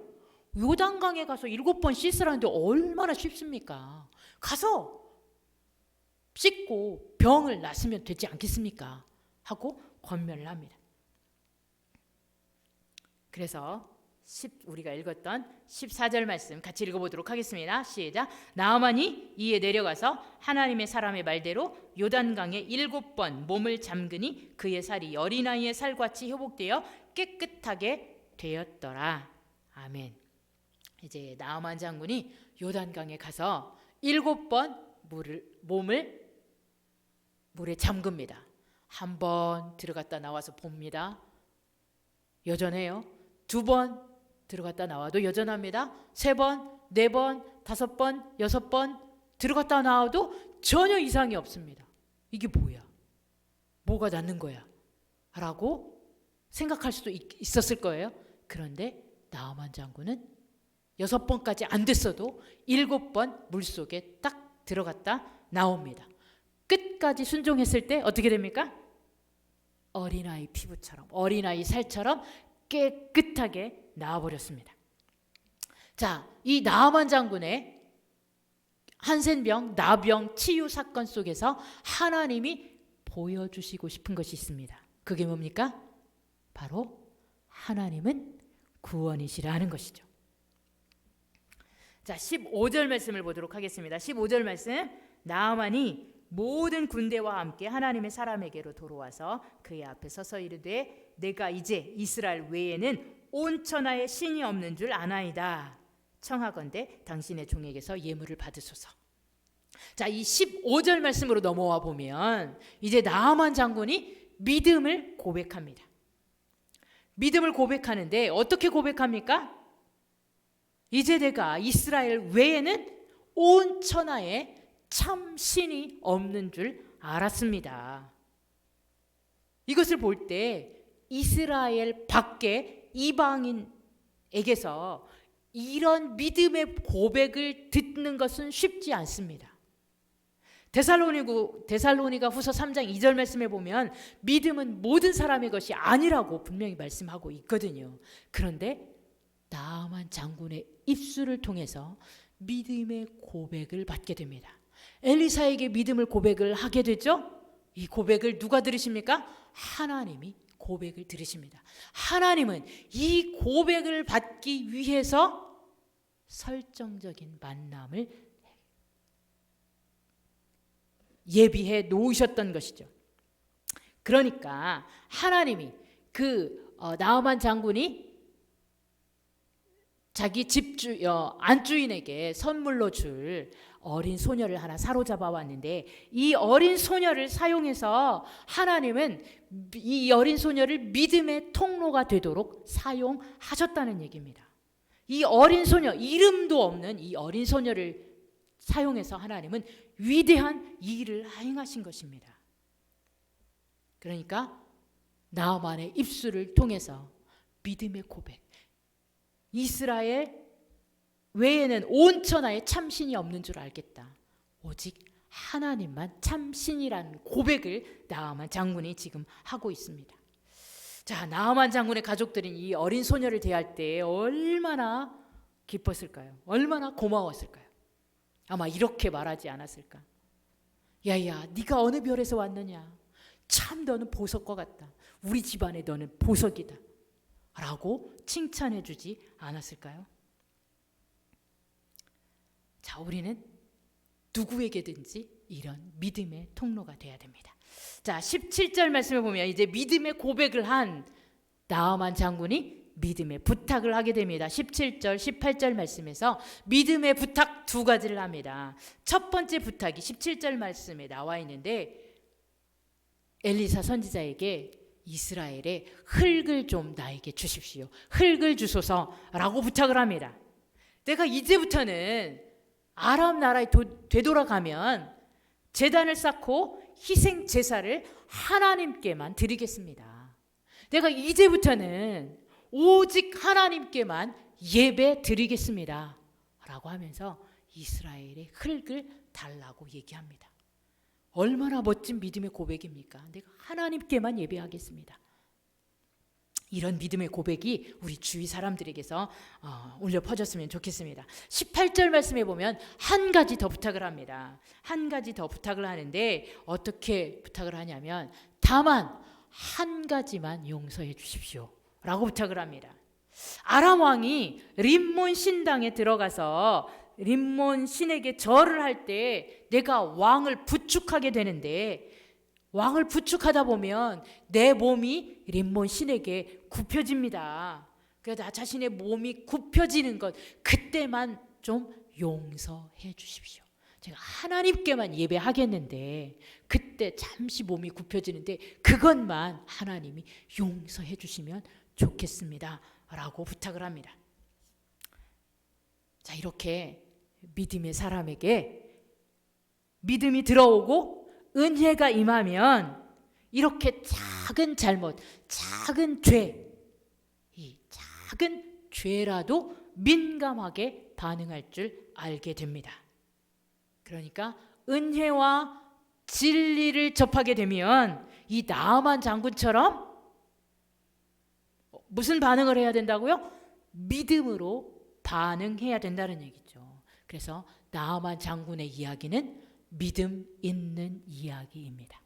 [SPEAKER 2] 요단강에 가서 7번 씻으라는데 얼마나 쉽습니까? 가서 씻고 병을 낫으면 되지 않겠습니까? 하고 권면을 합니다. 그래서 우리가 읽었던 14절 말씀 같이 읽어보도록 하겠습니다. 시작. 나아만이 이에 내려가서 하나님의 사람의 말대로 요단강에 7번 몸을 잠그니 그의 살이 어린아이의 살같이 회복되어 깨끗하게 되었더라. 아멘. 이제 나아만 장군이 요단강에 가서 7번 몸을 물에 잠깁니다. 한 번 들어갔다 나와서 봅니다. 여전해요. 2번 들어갔다 나와도 여전합니다. 3번, 4번, 5번, 6번 들어갔다 나와도 전혀 이상이 없습니다. 이게 뭐야? 뭐가 낫는 거야? 라고 생각할 수도 있었을 거예요. 그런데 나아만 장군은 6번까지 안 됐어도 7번 물속에 딱 들어갔다 나옵니다. 끝까지 순종했을 때 어떻게 됩니까? 어린아이 피부처럼, 어린아이 살처럼 깨끗하게 나와버렸습니다. 자, 이 나아만 장군의 한센병, 나병 치유 사건 속에서 하나님이 보여주시고 싶은 것이 있습니다. 그게 뭡니까? 바로 하나님은 구원이시라는 것이죠. 자, 15절 말씀을 보도록 하겠습니다. 15절 말씀. 나아만이 모든 군대와 함께 하나님의 사람에게로 돌아와서 그의 앞에 서서 이르되 내가 이제 이스라엘 외에는 온 천하에 신이 없는 줄 아나이다. 청하건대 당신의 종에게서 예물을 받으소서. 자, 이 15절 말씀으로 넘어와 보면 이제 나아만 장군이 믿음을 고백합니다. 믿음을 고백하는데 어떻게 고백합니까? 이제 내가 이스라엘 외에는 온 천하에 참 신이 없는 줄 알았습니다. 이것을 볼 때 이스라엘 밖에 이방인에게서 이런 믿음의 고백을 듣는 것은 쉽지 않습니다. 데살로니가 후서 3장 2절 말씀에 보면 믿음은 모든 사람의 것이 아니라고 분명히 말씀하고 있거든요. 그런데 나아만 장군의 입술을 통해서 믿음의 고백을 받게 됩니다. 엘리사에게 믿음을 고백을 하게 되죠. 이 고백을 누가 들으십니까? 하나님이 고백을 들으십니다. 하나님은 이 고백을 받기 위해서 설정적인 만남을 예비해 놓으셨던 것이죠. 그러니까 하나님이 나아만 장군이 자기 안주인에게 선물로 줄 어린 소녀를 하나 사로잡아 왔는데 이 어린 소녀를 사용해서 하나님은 이 어린 소녀를 믿음의 통로가 되도록 사용하셨다는 얘기입니다. 이 어린 소녀, 이름도 없는 이 어린 소녀를 사용해서 하나님은 위대한 일을 행하신 것입니다. 그러니까 나아만의 입술을 통해서 믿음의 고백, 이스라엘 외에는 온 천하에 참신이 없는 줄 알겠다. 오직 하나님만 참신이라는 고백을 나아만 장군이 지금 하고 있습니다. 자, 나아만 장군의 가족들은 이 어린 소녀를 대할 때 얼마나 기뻤을까요? 얼마나 고마웠을까요? 아마 이렇게 말하지 않았을까? 야야, 네가 어느 별에서 왔느냐? 참 너는 보석과 같다. 우리 집안에 너는 보석이다. 라고 칭찬해 주지 않았을까요? 자, 우리는 누구에게든지 이런 믿음의 통로가 돼야 됩니다. 자, 17절 말씀을 보면 이제 믿음의 고백을 한 나아만 장군이 믿음의 부탁을 하게 됩니다. 17절, 18절 말씀에서 믿음의 부탁 2가지를 합니다. 첫 번째 부탁이 17절 말씀에 나와 있는데 엘리사 선지자에게 이스라엘의 흙을 좀 나에게 주십시오. 흙을 주소서라고 부탁을 합니다. 내가 이제부터는 아람 나라에 되돌아가면 제단을 쌓고 희생 제사를 하나님께만 드리겠습니다. 내가 이제부터는 오직 하나님께만 예배 드리겠습니다. 라고 하면서 이스라엘의 흙을 달라고 얘기합니다. 얼마나 멋진 믿음의 고백입니까? 내가 하나님께만 예배하겠습니다. 이런 믿음의 고백이 우리 주위 사람들에게서 울려 퍼졌으면 좋겠습니다. 18절 말씀에 보면 한 가지 더 부탁을 합니다. 한 가지 더 부탁을 하는데 어떻게 부탁을 하냐면 다만 한 가지만 용서해 주십시오 라고 부탁을 합니다. 아람 왕이 림몬 신당에 들어가서 림몬 신에게 절을 할 때 내가 왕을 부축하게 되는데, 왕을 부축하다 보면 내 몸이 림몬 신에게 굽혀집니다. 그래서 나 자신의 몸이 굽혀지는 것, 그때만 좀 용서해 주십시오. 제가 하나님께만 예배하겠는데 그때 잠시 몸이 굽혀지는데 그것만 하나님이 용서해 주시면 좋겠습니다 라고 부탁을 합니다. 자, 이렇게 믿음의 사람에게 믿음이 들어오고 은혜가 임하면 이렇게 작은 잘못, 작은 죄, 이 작은 죄라도 민감하게 반응할 줄 알게 됩니다. 그러니까 은혜와 진리를 접하게 되면 이 나아만 장군처럼 무슨 반응을 해야 된다고요? 믿음으로 반응해야 된다는 얘기죠. 그래서 나아만 장군의 이야기는 믿음 있는 이야기입니다.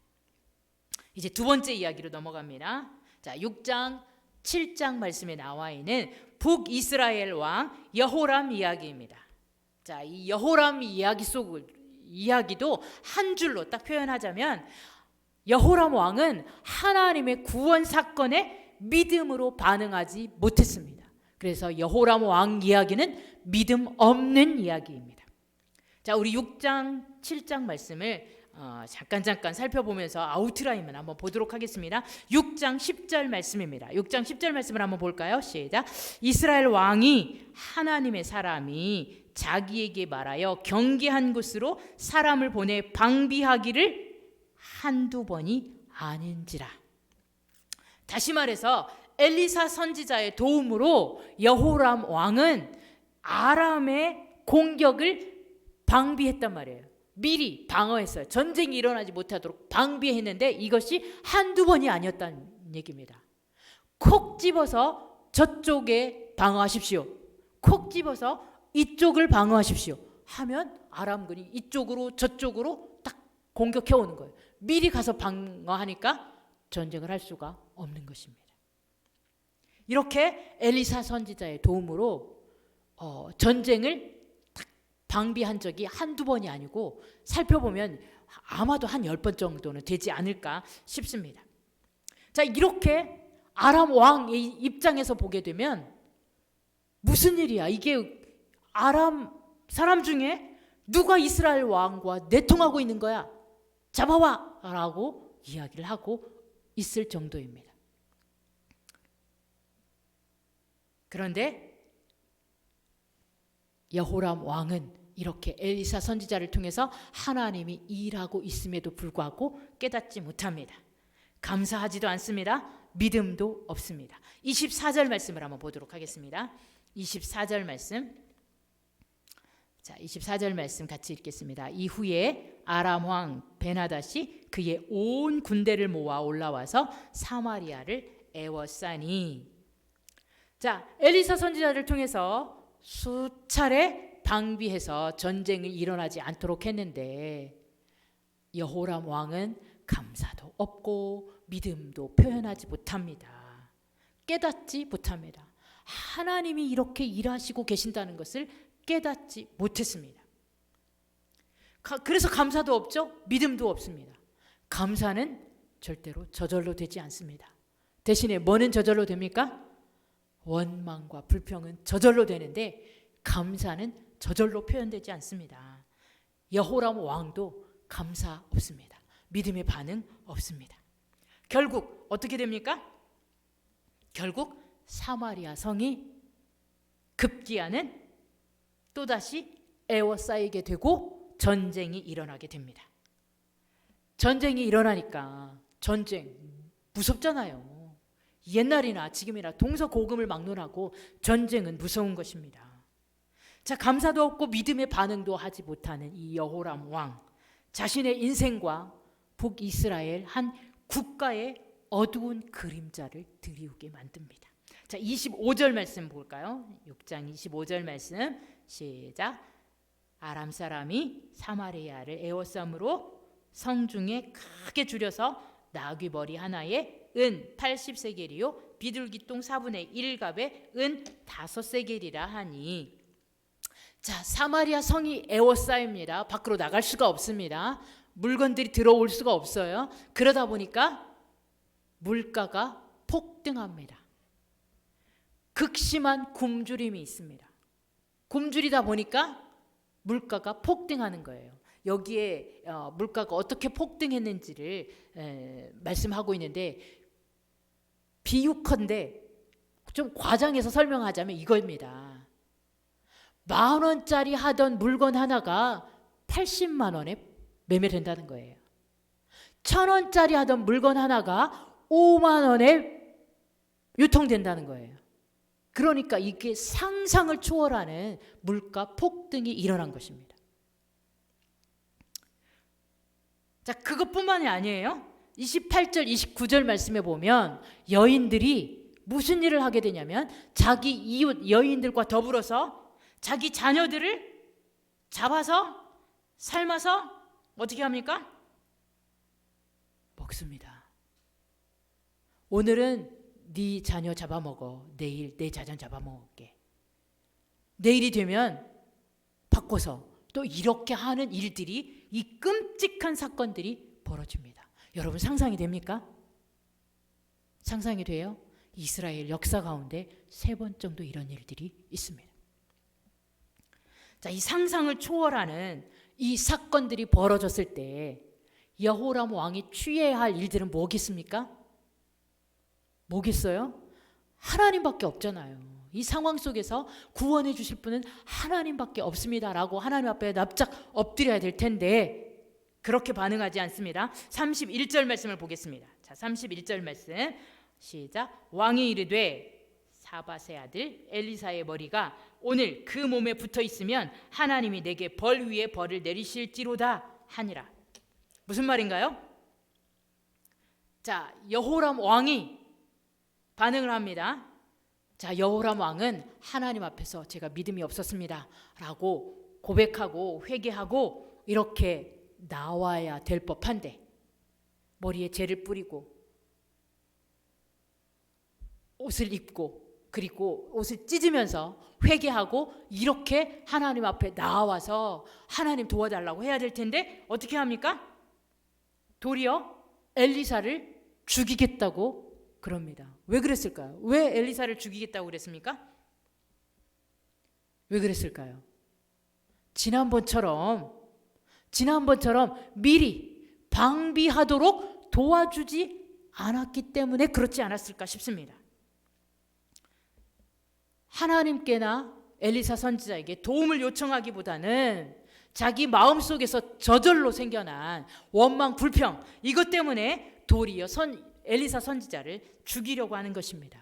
[SPEAKER 2] 이제 두 번째 이야기로 넘어갑니다. 자, 6장 7장 말씀에 나와 있는 북이스라엘 왕 여호람 이야기입니다. 자, 이 여호람 이야기도 한 줄로 딱 표현하자면 여호람 왕은 하나님의 구원 사건에 믿음으로 반응하지 못했습니다. 그래서 여호람 왕 이야기는 믿음 없는 이야기입니다. 자, 우리 6장 7장 말씀을 잠깐 살펴보면서 아웃라인만 한번 보도록 하겠습니다. 6장 10절 말씀입니다. 6장 10절 말씀을 한번 볼까요? 시작. 이스라엘 왕이 하나님의 사람이 자기에게 말하여 경계한 곳으로 사람을 보내 방비하기를 한두 번이 아닌지라. 다시 말해서 엘리사 선지자의 도움으로 여호람 왕은 아람의 공격을 방비했단 말이에요. 미리 방어했어요. 전쟁이 일어나지 못하도록 방비했는데 이것이 한두 번이 아니었다는 얘기입니다. 콕 집어서 저쪽에 방어하십시오. 콕 집어서 이쪽을 방어하십시오 하면 아람군이 이쪽으로 저쪽으로 딱 공격해 오는 거예요. 미리 가서 방어하니까 전쟁을 할 수가 없는 것입니다. 이렇게 엘리사 선지자의 도움으로 전쟁을 방비한 적이 한두 번이 아니고 살펴보면 아마도 한 10번 정도는 되지 않을까 싶습니다. 자, 이렇게 아람 왕의 입장에서 보게 되면 무슨 일이야? 이게 아람 사람 중에 누가 이스라엘 왕과 내통하고 있는 거야? 잡아와! 라고 이야기를 하고 있을 정도입니다. 그런데 여호람 왕은 이렇게 엘리사 선지자를 통해서 하나님이 일하고 있음에도 불구하고 깨닫지 못합니다. 감사하지도 않습니다. 믿음도 없습니다. 24절 말씀을 한번 보도록 하겠습니다. 24절 말씀. 자, 24절 말씀 같이 읽겠습니다. 이후에 아람 왕 베나닷이 그의 온 군대를 모아 올라와서 사마리아를 에워싸니. 자, 엘리사 선지자를 통해서 수차례 방비해서 전쟁이 일어나지 않도록 했는데 여호람 왕은 감사도 없고 믿음도 표현하지 못합니다. 깨닫지 못합니다. 하나님이 이렇게 일하시고 계신다는 것을 깨닫지 못했습니다. 그래서 감사도 없죠. 믿음도 없습니다. 감사는 절대로 저절로 되지 않습니다. 대신에 뭐는 저절로 됩니까? 원망과 불평은 저절로 되는데 감사는 저절로 표현되지 않습니다. 여호람 왕도 감사 없습니다. 믿음의 반응 없습니다. 결국 어떻게 됩니까? 결국 사마리아 성이 급기야는 또다시 에워싸이게 되고 전쟁이 일어나게 됩니다. 전쟁이 일어나니까 전쟁 무섭잖아요. 옛날이나 지금이나 동서고금을 막론하고 전쟁은 무서운 것입니다. 자, 감사도 없고 믿음의 반응도 하지 못하는 이 여호람 왕, 자신의 인생과 북이스라엘 한 국가의 어두운 그림자를 드리우게 만듭니다. 자, 25절 말씀 볼까요? 6장 25절 말씀 시작. 아람 사람이 사마리아를 에워싸므로 성중에 크게 줄여서 나귀 머리 하나에 은 80세겔이요 비둘기똥 4분의 1갑에 은 5세겔이라 하니. 자, 사마리아 성이 에워싸입니다. 밖으로 나갈 수가 없습니다. 물건들이 들어올 수가 없어요. 그러다 보니까 물가가 폭등합니다. 극심한 굶주림이 있습니다. 굶주리다 보니까 물가가 폭등하는 거예요. 여기에 물가가 어떻게 폭등했는지를 말씀하고 있는데, 비유컨대 좀 과장해서 설명하자면 이겁니다. 10,000원짜리 하던 물건 하나가 80만 원에 매매된다는 거예요. 1,000원짜리 하던 물건 하나가 5만 원에 유통된다는 거예요. 그러니까 이게 상상을 초월하는 물가 폭등이 일어난 것입니다. 자, 그것뿐만이 아니에요. 28절, 29절 말씀에 보면 여인들이 무슨 일을 하게 되냐면 자기 이웃 여인들과 더불어서 자기 자녀들을 잡아서 삶아서 어떻게 합니까? 먹습니다. 오늘은 네 자녀 잡아먹어. 내일 내 자녀 잡아먹을게. 내일이 되면 바꿔서 또 이렇게 하는 일들이, 이 끔찍한 사건들이 벌어집니다. 여러분 상상이 됩니까? 상상이 돼요? 이스라엘 역사 가운데 3번 정도 이런 일들이 있습니다. 자, 이 상상을 초월하는 이 사건들이 벌어졌을 때 여호람 왕이 취해야 할 일들은 뭐겠습니까? 뭐겠어요? 하나님밖에 없잖아요. 이 상황 속에서 구원해 주실 분은 하나님밖에 없습니다라고 하나님 앞에 납작 엎드려야 될 텐데 그렇게 반응하지 않습니다. 31절 말씀을 보겠습니다. 자, 31절 말씀 시작. 왕이 이르되 사밧의 아들 엘리사의 머리가 오늘 그 몸에 붙어 있으면 하나님이 내게 벌 위에 벌을 내리실지로다 하니라. 무슨 말인가요? 자, 여호람 왕이 반응을 합니다. 자, 여호람 왕은 하나님 앞에서 제가 믿음이 없었습니다 라고 고백하고 회개하고 이렇게 나와야 될 법한데 머리에 재를 뿌리고 옷을 입고 그리고 옷을 찢으면서 회개하고 이렇게 하나님 앞에 나와서 하나님 도와달라고 해야 될 텐데 어떻게 합니까? 도리어 엘리사를 죽이겠다고 그럽니다. 왜 그랬을까요? 왜 엘리사를 죽이겠다고 그랬습니까? 왜 그랬을까요? 지난번처럼 미리 방비하도록 도와주지 않았기 때문에 그렇지 않았을까 싶습니다. 하나님께나 엘리사 선지자에게 도움을 요청하기보다는 자기 마음속에서 저절로 생겨난 원망, 불평, 이것 때문에 도리어 엘리사 선지자를 죽이려고 하는 것입니다.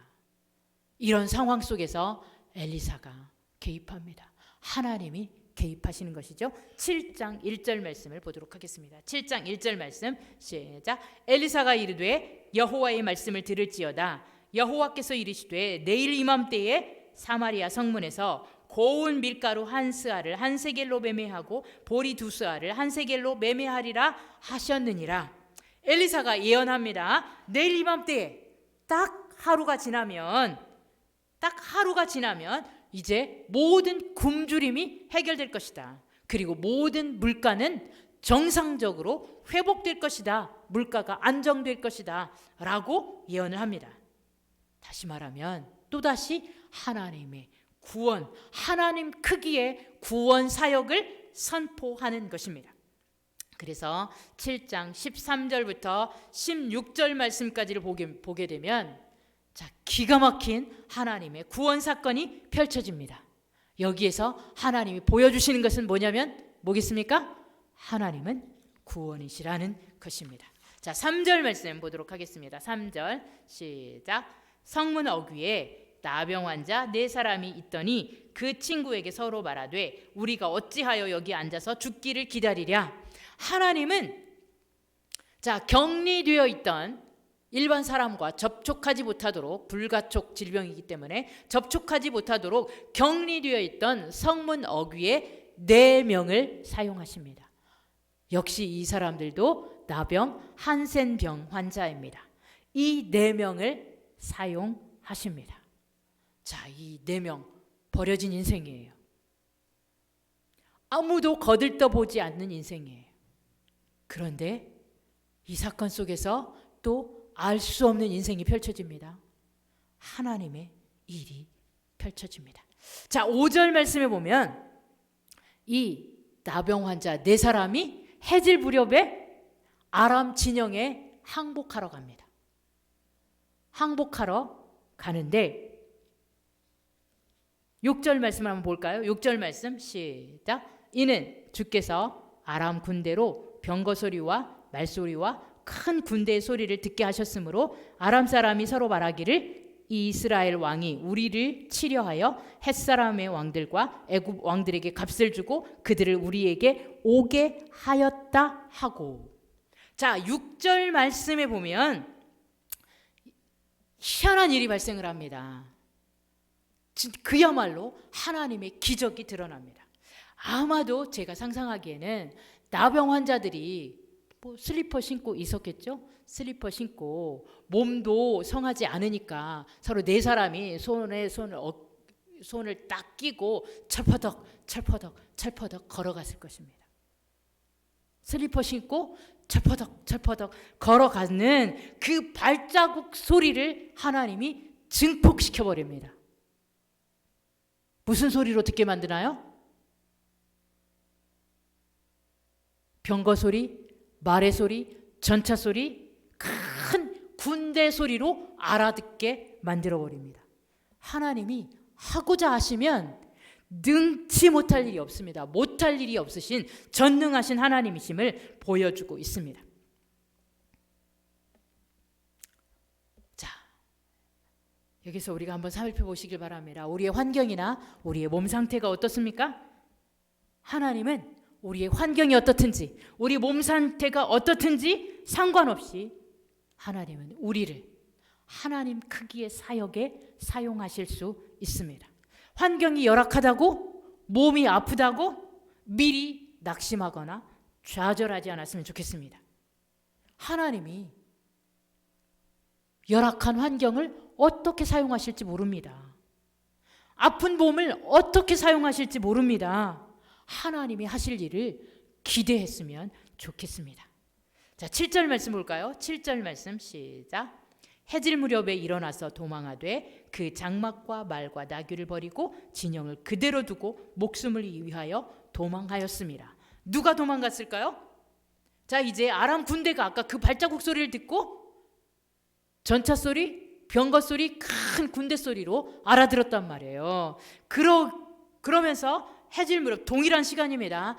[SPEAKER 2] 이런 상황 속에서 엘리사가 개입합니다. 하나님이 개입하시는 것이죠. 7장 1절 말씀을 보도록 하겠습니다. 7장 1절 말씀 시작. 엘리사가 이르되 여호와의 말씀을 들을지어다. 여호와께서 이르시되 내일 이맘때에 사마리아 성문에서 고운 밀가루 1스아를 1세겔로 매매하고 보리 2스아를 1세겔로 매매하리라 하셨느니라. 엘리사가 예언합니다. 내일 이맘때에 딱 하루가 지나면 이제 모든 굶주림이 해결될 것이다. 그리고 모든 물가는 정상적으로 회복될 것이다. 물가가 안정될 것이다 라고 예언을 합니다. 다시 말하면 또다시 하나님의 구원, 하나님 크기의 구원 사역을 선포하는 것입니다. 그래서 7장 13절부터 16절 말씀까지를 보게 되면 자, 기가 막힌 하나님의 구원 사건이 펼쳐집니다. 여기에서 하나님이 보여주시는 것은 뭐겠습니까? 하나님은 구원이시라는 것입니다. 자, 3절 말씀 보도록 하겠습니다. 3절 시작. 성문 어귀에 나병 환자 4사람이 있더니 그 친구에게 서로 말하되 우리가 어찌하여 여기 앉아서 죽기를 기다리랴. 하나님은 자, 격리되어 있던 일반 사람과 접촉하지 못하도록, 불가촉 질병이기 때문에 접촉하지 못하도록 격리되어 있던 성문 어귀에 4명을 사용하십니다. 역시 이 사람들도 나병 한센병 환자입니다. 이 4명을 사용하십니다. 자, 이 4명 버려진 인생이에요. 아무도 거들떠보지 않는 인생이에요. 그런데 이 사건 속에서 또 알 수 없는 인생이 펼쳐집니다. 하나님의 일이 펼쳐집니다. 자, 5절 말씀에 보면 이 나병 환자 4사람이 해질 무렵에 아람 진영에 항복하러 갑니다. 항복하러 가는데 6절 말씀을 한번 볼까요? 6절 말씀 시작. 이는 주께서 아람 군대로 병거 소리와 말소리와 큰 군대의 소리를 듣게 하셨으므로 아람 사람이 서로 말하기를 이스라엘 왕이 우리를 치려하여 헷사람의 왕들과 애굽 왕들에게 값을 주고 그들을 우리에게 오게 하였다 하고. 자, 6절 말씀에 보면 희한한 일이 발생을 합니다. 그야말로 하나님의 기적이 드러납니다. 아마도 제가 상상하기에는 나병 환자들이 슬리퍼 신고 있었겠죠? 슬리퍼 신고 몸도 성하지 않으니까 서로 4사람이 손에 손을 딱 끼고 철퍼덕 철퍼덕 철퍼덕 걸어갔을 것입니다. 슬리퍼 신고 철퍼덕 철퍼덕 걸어가는 그 발자국 소리를 하나님이 증폭시켜 버립니다. 무슨 소리로 듣게 만드나요? 병거 소리, 말의 소리, 전차 소리, 큰 군대 소리로 알아듣게 만들어 버립니다. 하나님이 하고자 하시면 능치 못할 일이 없습니다. 못할 일이 없으신 전능하신 하나님이심을 보여주고 있습니다. 자, 여기서 우리가 한번 살펴보시길 바랍니다. 우리의 환경이나 우리의 몸 상태가 어떻습니까? 하나님은 우리의 환경이 어떻든지 우리 몸 상태가 어떻든지 상관없이 하나님은 우리를 하나님 크기의 사역에 사용하실 수 있습니다. 환경이 열악하다고 몸이 아프다고 미리 낙심하거나 좌절하지 않았으면 좋겠습니다. 하나님이 열악한 환경을 어떻게 사용하실지 모릅니다. 아픈 몸을 어떻게 사용하실지 모릅니다. 하나님이 하실 일을 기대했으면 좋겠습니다. 자, 7절 말씀 볼까요? 7절 말씀 시작. 해질 무렵에 일어나서 도망하되 그 장막과 말과 나귀를 버리고 진영을 그대로 두고 목숨을 위하여 도망하였습니다. 누가 도망갔을까요? 자, 이제 아람 군대가 아까 그 발자국 소리를 듣고 전차 소리, 병거 소리, 큰 군대 소리로 알아들었단 말이에요. 그러면서 해질 무렵 동일한 시간입니다.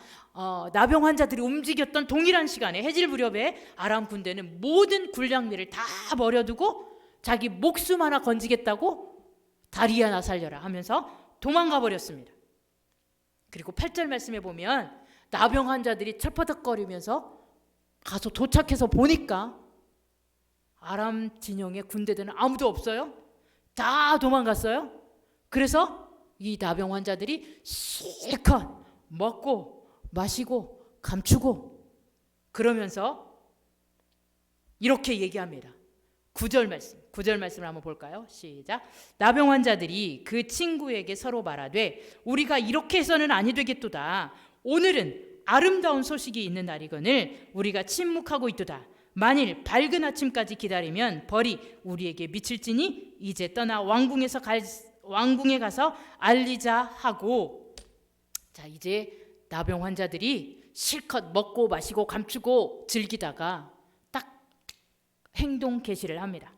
[SPEAKER 2] 나병 환자들이 움직였던 동일한 시간에 해질 무렵에 아람 군대는 모든 군량미를 다 버려두고 자기 목숨 하나 건지겠다고 다리 하나 살려라 하면서 도망가 버렸습니다. 그리고 8절 말씀에 보면 나병 환자들이 철퍼덕거리면서 가서 도착해서 보니까 아람 진영의 군대들은 아무도 없어요. 다 도망갔어요. 그래서 이 나병 환자들이 실컷 먹고 마시고 감추고 그러면서 이렇게 얘기합니다. 9절 말씀을 한번 볼까요? 시작. 나병 환자들이 그 친구에게 서로 말하되 우리가 이렇게 해서는 아니 되겠도다. 오늘은 아름다운 소식이 있는 날이거늘 우리가 침묵하고 있도다. 만일 밝은 아침까지 기다리면 벌이 우리에게 미칠지니 이제 떠나 왕궁에 가서 알리자 하고. 자, 이제 나병 환자들이 실컷 먹고 마시고 감추고 즐기다가 딱 행동 개시를 합니다.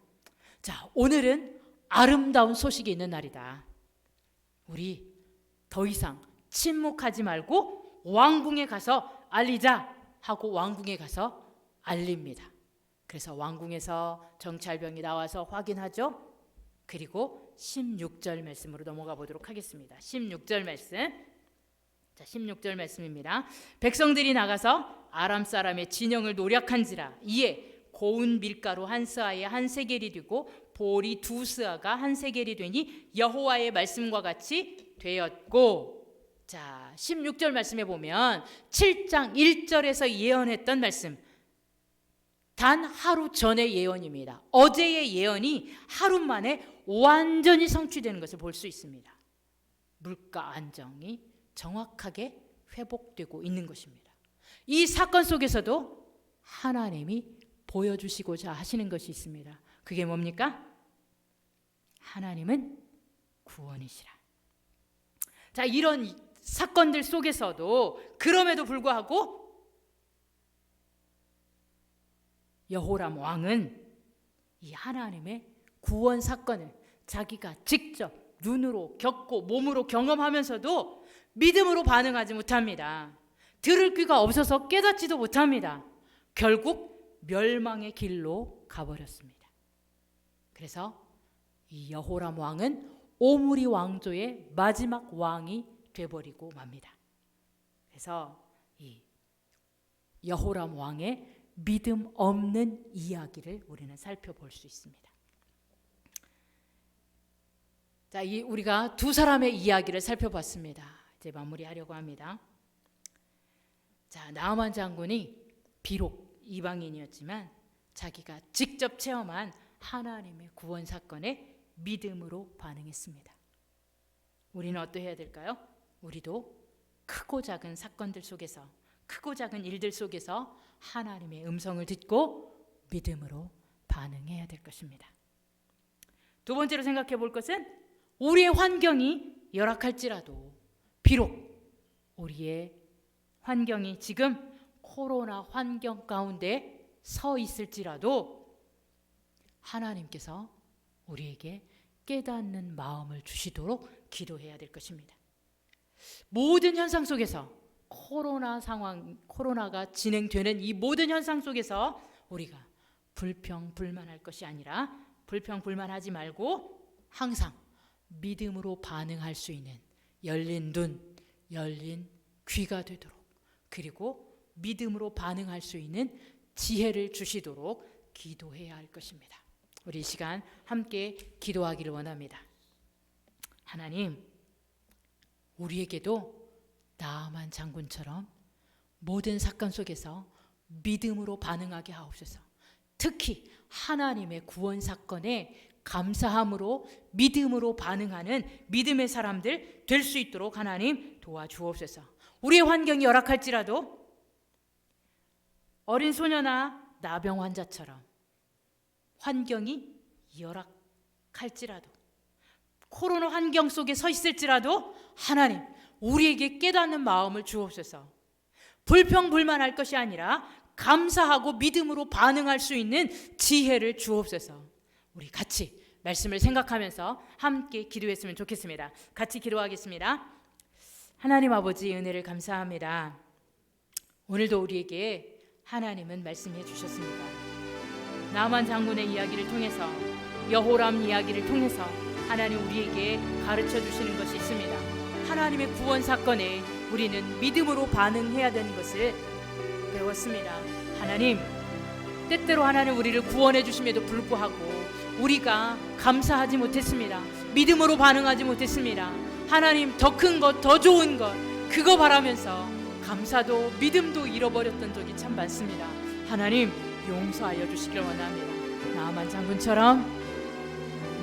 [SPEAKER 2] 자, 오늘은 아름다운 소식이 있는 날이다. 우리 더 이상 침묵하지 말고 왕궁에 가서 알리자 하고 왕궁에 가서 알립니다. 그래서 왕궁에서 정찰병이 나와서 확인하죠. 그리고 16절 말씀으로 넘어가 보도록 하겠습니다. 16절 말씀. 자, 16절 말씀입니다. 백성들이 나가서 아람 사람의 진영을 노략한지라 이에 고운 밀가루 한 스아에 한 세겔이 되고 보리 2스아가 한 세겔이 되니 여호와의 말씀과 같이 되었고. 자, 16절 말씀에 보면 7장 1절에서 예언했던 말씀, 단 하루 전의 예언입니다. 어제의 예언이 하루 만에 완전히 성취되는 것을 볼 수 있습니다. 물가 안정이 정확하게 회복되고 있는 것입니다. 이 사건 속에서도 하나님이 보여주시고자 하시는 것이 있습니다. 그게 뭡니까? 하나님은 구원이시라. 자, 이런 사건들 속에서도 그럼에도 불구하고 여호람 왕은 이 하나님의 구원 사건을 자기가 직접 눈으로 겪고 몸으로 경험하면서도 믿음으로 반응하지 못합니다. 들을 귀가 없어서 깨닫지도 못합니다. 결국 멸망의 길로 가버렸습니다. 그래서 이 여호람 왕은 오므리 왕조의 마지막 왕이 되어버리고 맙니다. 그래서 이 여호람 왕의 믿음 없는 이야기를 우리는 살펴볼 수 있습니다. 자, 우리가 두 사람의 이야기를 살펴봤습니다. 이제 마무리하려고 합니다. 자, 나아만 장군이 비록 이방인이었지만 자기가 직접 체험한 하나님의 구원 사건에 믿음으로 반응했습니다. 우리는 어떠해야 될까요? 우리도 크고 작은 사건들 속에서, 크고 작은 일들 속에서 하나님의 음성을 듣고 믿음으로 반응해야 될 것입니다. 두 번째로 생각해 볼 것은 우리의 환경이 열악할지라도, 비록 우리의 환경이 지금 코로나 환경 가운데 서 있을지라도 하나님께서 우리에게 깨닫는 마음을 주시도록 기도해야 될 것입니다. 모든 현상 속에서 코로나가 진행되는 이 모든 현상 속에서 우리가 불평불만할 것이 아니라 불평불만하지 말고 항상 믿음으로 반응할 수 있는 열린 눈, 열린 귀가 되도록, 그리고 믿음으로 반응할 수 있는 지혜를 주시도록 기도해야 할 것입니다. 우리 이 시간 함께 기도하기를 원합니다. 하나님, 우리에게도 나아만 장군처럼 모든 사건 속에서 믿음으로 반응하게 하옵소서. 특히 하나님의 구원 사건에 감사함으로 믿음으로 반응하는 믿음의 사람들 될 수 있도록 하나님 도와주옵소서. 우리의 환경이 열악할지라도 어린 소녀나 나병 환자처럼 환경이 열악할지라도, 코로나 환경 속에 서 있을지라도 하나님, 우리에게 깨닫는 마음을 주옵소서. 불평불만할 것이 아니라 감사하고 믿음으로 반응할 수 있는 지혜를 주옵소서. 우리 같이 말씀을 생각하면서 함께 기도했으면 좋겠습니다. 같이 기도하겠습니다. 하나님 아버지, 은혜를 감사합니다. 오늘도 우리에게 하나님은 말씀해 주셨습니다. 나만 장군의 이야기를 통해서, 여호람 이야기를 통해서 하나님 우리에게 가르쳐 주시는 것이 있습니다. 하나님의 구원 사건에 우리는 믿음으로 반응해야 되는 것을 배웠습니다. 하나님, 때때로 하나님 우리를 구원해 주심에도 불구하고 우리가 감사하지 못했습니다. 믿음으로 반응하지 못했습니다. 하나님, 더 큰 것, 더 좋은 것, 그거 바라면서 감사도 믿음도 잃어버렸던 적이 참 많습니다. 하나님, 용서하여 주시길 원합니다. 나아만 장군처럼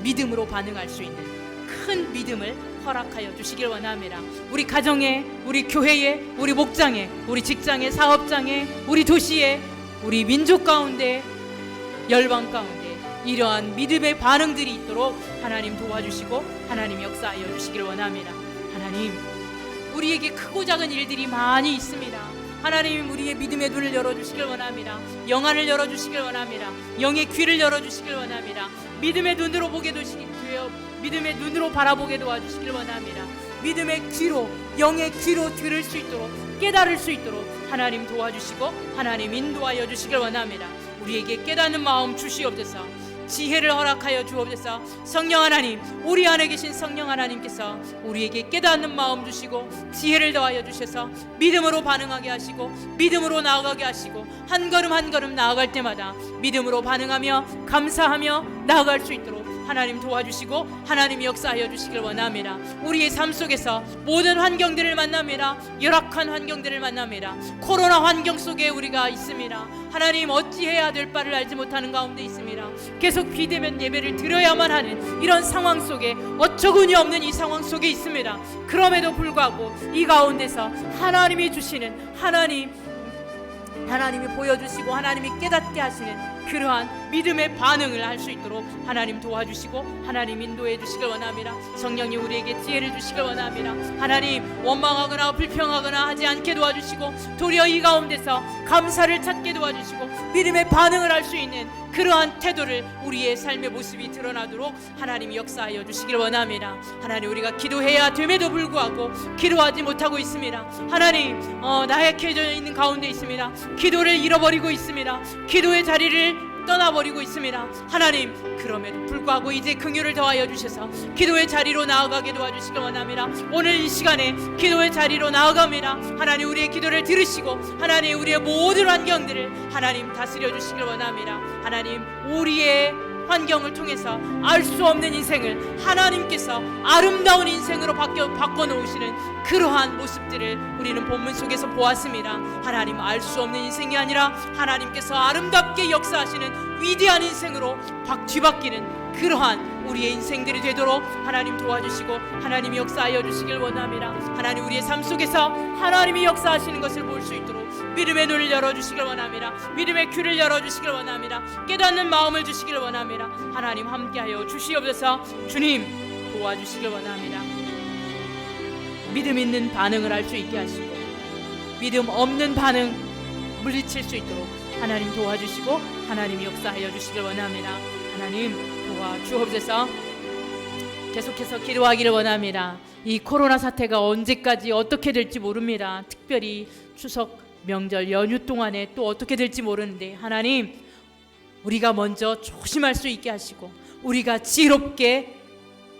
[SPEAKER 2] 믿음으로 반응할 수 있는 큰 믿음을 허락하여 주시길 원합니다. 우리 가정에, 우리 교회에, 우리 목장에, 우리 직장에, 사업장에, 우리 도시에, 우리 민족 가운데, 열방 가운데 이러한 믿음의 반응들이 있도록 하나님 도와주시고 하나님 역사하여 주시길 원합니다. 하나님, 우리에게 크고 작은 일들이 많이 있습니다. 하나님, 우리의 믿음의 눈을 열어주시길 원합니다. 영안을 열어주시길 원합니다. 영의 귀를 열어주시길 원합니다. 믿음의 눈으로 보게 되어 믿음의 눈으로 바라보게 도와주시길 원합니다. 믿음의 귀로, 영의 귀로 들을 수 있도록, 깨달을 수 있도록 하나님 도와주시고 하나님 인도하여 주시길 원합니다. 우리에게 깨닫는 마음 주시옵소서. 지혜를 허락하여 주옵소서. 성령 하나님, 우리 안에 계신 성령 하나님께서 우리에게 깨닫는 마음 주시고 지혜를 더하여 주셔서 믿음으로 반응하게 하시고 믿음으로 나아가게 하시고 한 걸음 한 걸음 나아갈 때마다 믿음으로 반응하며 감사하며 나아갈 수 있도록 하나님 도와주시고 하나님이 역사하여 주시길 원합니다. 우리의 삶 속에서 모든 환경들을 만납니다. 열악한 환경들을 만납니다. 코로나 환경 속에 우리가 있습니다. 하나님 어찌해야 될 바를 알지 못하는 가운데 있습니다. 계속 비대면 예배를 드려야만 하는 이런 상황 속에 어처구니 없는 이 상황 속에 있습니다. 그럼에도 불구하고 이 가운데서 하나님이 주시는 하나님이 보여주시고 하나님이 깨닫게 하시는 그러한 믿음의 반응을 할 수 있도록 하나님 도와주시고 하나님 인도해 주시길 원합니다. 성령님 우리에게 지혜를 주시길 원합니다. 하나님 원망하거나 불평하거나 하지 않게 도와주시고 도리어 이 가운데서 감사를 찾게 도와주시고 믿음의 반응을 할 수 있는 그러한 태도를 우리의 삶의 모습이 드러나도록 하나님이 역사하여 주시길 원합니다. 하나님 우리가 기도해야 됨에도 불구하고 기도하지 못하고 있습니다. 하나님 나약해져 있는 가운데 있습니다. 기도를 잃어버리고 있습니다. 기도의 자리를 떠나버리고 있습니다. 하나님 그럼에도 불구하고 이제 긍휼을 더하여 주셔서 기도의 자리로 나아가게 도와주시길 원합니다. 오늘 이 시간에 기도의 자리로 나아갑니다. 하나님 우리의 기도를 들으시고 하나님 우리의 모든 환경들을 하나님 다스려 주시길 원합니다. 하나님 우리의 환경을 통해서 알 수 없는 인생을 하나님께서 아름다운 인생으로 바꿔놓으시는 그러한 모습들을 우리는 본문 속에서 보았습니다. 하나님 알 수 없는 인생이 아니라 하나님께서 아름답게 역사하시는 위대한 인생으로 뒤바뀌는 그러한 우리의 인생들이 되도록 하나님 도와주시고 하나님이 역사하여 주시길 원합니다. 하나님 우리의 삶 속에서 하나님이 역사하시는 것을 볼 수 있도록 믿음의 눈을 열어주시길 원합니다. 믿음의 귀를 열어주시길 원합니다. 깨닫는 마음을 주시길 원합니다. 하나님 함께하여 주시옵소서. 주님 도와주시길 원합니다. 믿음 있는 반응을 할 수 있게 하시고 믿음 없는 반응 물리칠 수 있도록 하나님 도와주시고 하나님이 역사하여 주시길 원합니다. 하나님 도와주옵소서. 계속해서 기도하기를 원합니다. 이 코로나 사태가 언제까지 어떻게 될지 모릅니다. 특별히 추석 명절 연휴 동안에 또 어떻게 될지 모르는데 하나님 우리가 먼저 조심할 수 있게 하시고 우리가 지혜롭게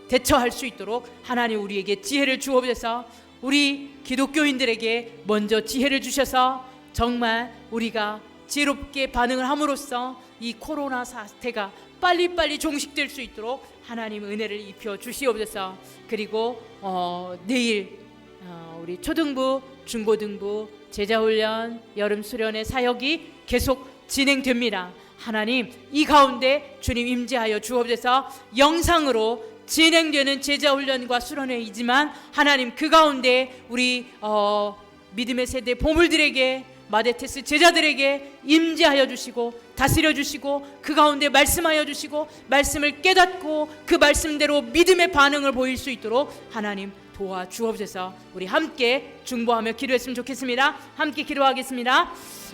[SPEAKER 2] 대처할 수 있도록 하나님 우리에게 지혜를 주옵소서. 우리 기독교인들에게 먼저 지혜를 주셔서 정말 우리가 지혜롭게 반응을 함으로써 이 코로나 사태가 빨리빨리 종식될 수 있도록 하나님 은혜를 입혀 주시옵소서. 그리고 내일 우리 초등부, 중고등부 제자훈련, 여름수련의 사역이 계속 진행됩니다. 하나님 이 가운데 주님 임재하여 주옵소서. 영상으로 진행되는 제자훈련과 수련회이지만 하나님 그 가운데 우리 믿음의 세대 보물들에게 마데테스 제자들에게 임재하여 주시고 다스려 주시고 그 가운데 말씀하여 주시고 말씀을 깨닫고 그 말씀대로 믿음의 반응을 보일 수 있도록 하나님 도와주옵소서. 우리 함께 중보하며 기도했으면 좋겠습니다. 함께 기도하겠습니다.